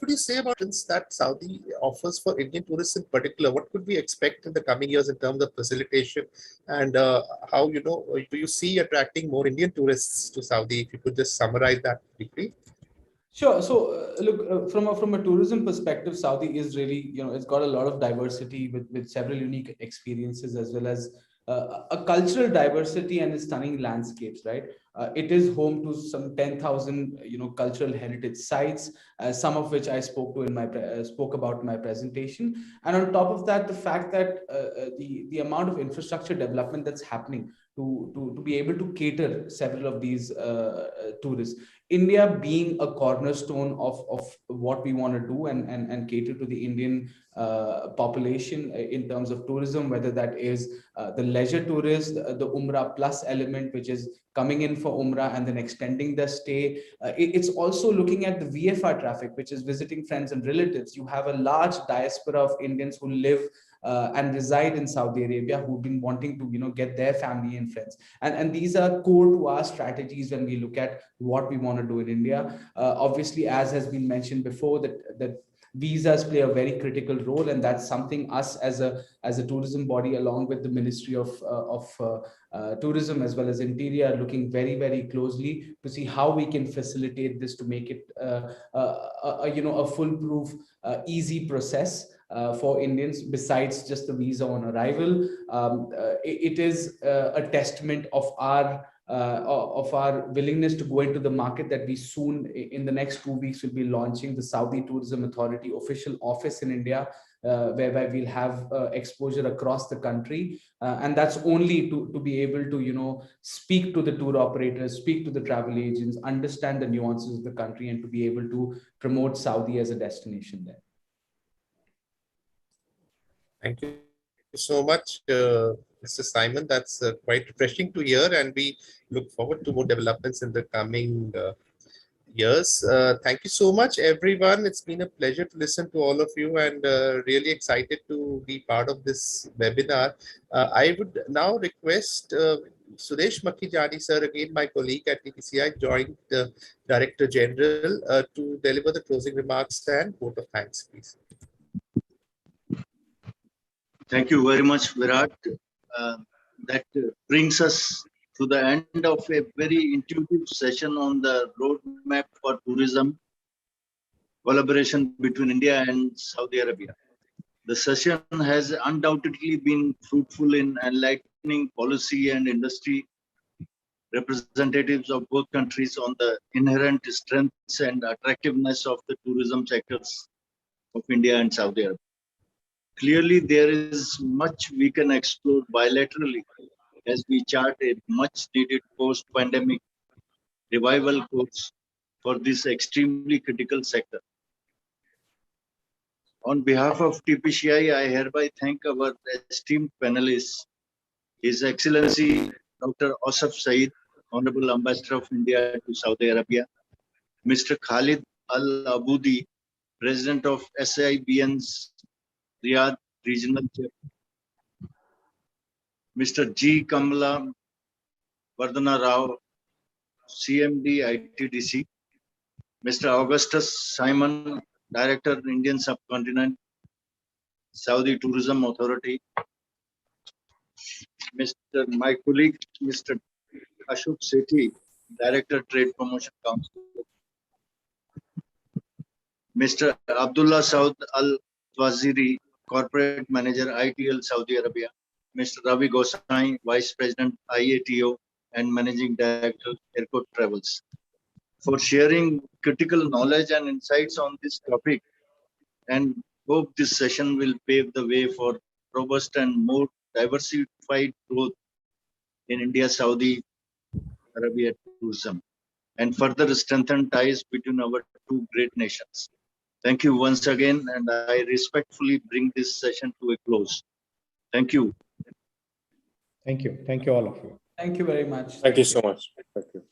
you say about that Saudi offers for Indian tourists in particular? What could we expect in the coming years in terms of facilitation, and how do you see attracting more Indian tourists to Saudi? If you could just summarize that briefly. Sure. So look, from a tourism perspective, Saudi is really, it's got a lot of diversity with several unique experiences, as well as a cultural diversity and stunning landscapes, right? It is home to some 10,000, cultural heritage sites, some of which I spoke about in my presentation. And on top of that, the fact that the amount of infrastructure development that's happening to be able to cater several of these tourists. India being a cornerstone of what we want to do and cater to the Indian population in terms of tourism, whether that is the leisure tourist, the Umrah plus element, which is coming in for Umrah and then extending their stay. It's also looking at the VFR traffic, which is visiting friends and relatives. You have a large diaspora of Indians who live and reside in Saudi Arabia who've been wanting to, get their family and friends. And these are core to our strategies when we look at what we want to do in India. Obviously, as has been mentioned before, that visas play a very critical role, and that's something us as a tourism body, along with the Ministry of Tourism as well as Interior, are looking very, very closely to see how we can facilitate this to make it a foolproof, easy process for Indians. Besides just the visa on arrival, it is a testament of our willingness to go into the market that we soon, in the next 2 weeks, will be launching the Saudi Tourism Authority official office in India, whereby we'll have exposure across the country. And that's only to be able to, speak to the tour operators, speak to the travel agents, understand the nuances of the country, and to be able to promote Saudi as a destination there. Thank you so much, Mr. Simon. That's quite refreshing to hear, and we look forward to more developments in the coming years. Thank you so much, everyone. It's been a pleasure to listen to all of you, and really excited to be part of this webinar. I would now request Suresh Makhijani, sir, again my colleague at TPCI, Joint Director General, to deliver the closing remarks and vote of thanks, please. Thank you very much, Virat. That brings us to the end of a very intuitive session on the roadmap for tourism collaboration between India and Saudi Arabia. The session has undoubtedly been fruitful in enlightening policy and industry representatives of both countries on the inherent strengths and attractiveness of the tourism sectors of India and Saudi Arabia. Clearly, there is much we can explore bilaterally as we chart a much needed post-pandemic revival course for this extremely critical sector. On behalf of TPCI, I hereby thank our esteemed panelists, His Excellency Dr. Asif Saeed, Honorable Ambassador of India to Saudi Arabia, Mr. Khalid Al-Aboudi, President of SAIBN's Riyadh Regional Chapter, Mr. G. Kamala Vardhana Rao, CMD ITDC, Mr. Augustus Simon, Director, Indian Subcontinent, Saudi Tourism Authority, my colleague, Mr. Ashok Sethi, Director, Trade Promotion Council, Mr. Abdullah Saud Al-Waziri, Corporate Manager, ITL Saudi Arabia, Mr. Ravi Gosai, Vice President, IATO, and Managing Director, Airport Travels, for sharing critical knowledge and insights on this topic, and hope this session will pave the way for robust and more diversified growth in India-Saudi Arabia tourism, and further strengthen ties between our two great nations. Thank you once again, and I respectfully bring this session to a close. Thank you. Thank you. Thank you, all of you. Thank you very much. Thank you so much. Thank you.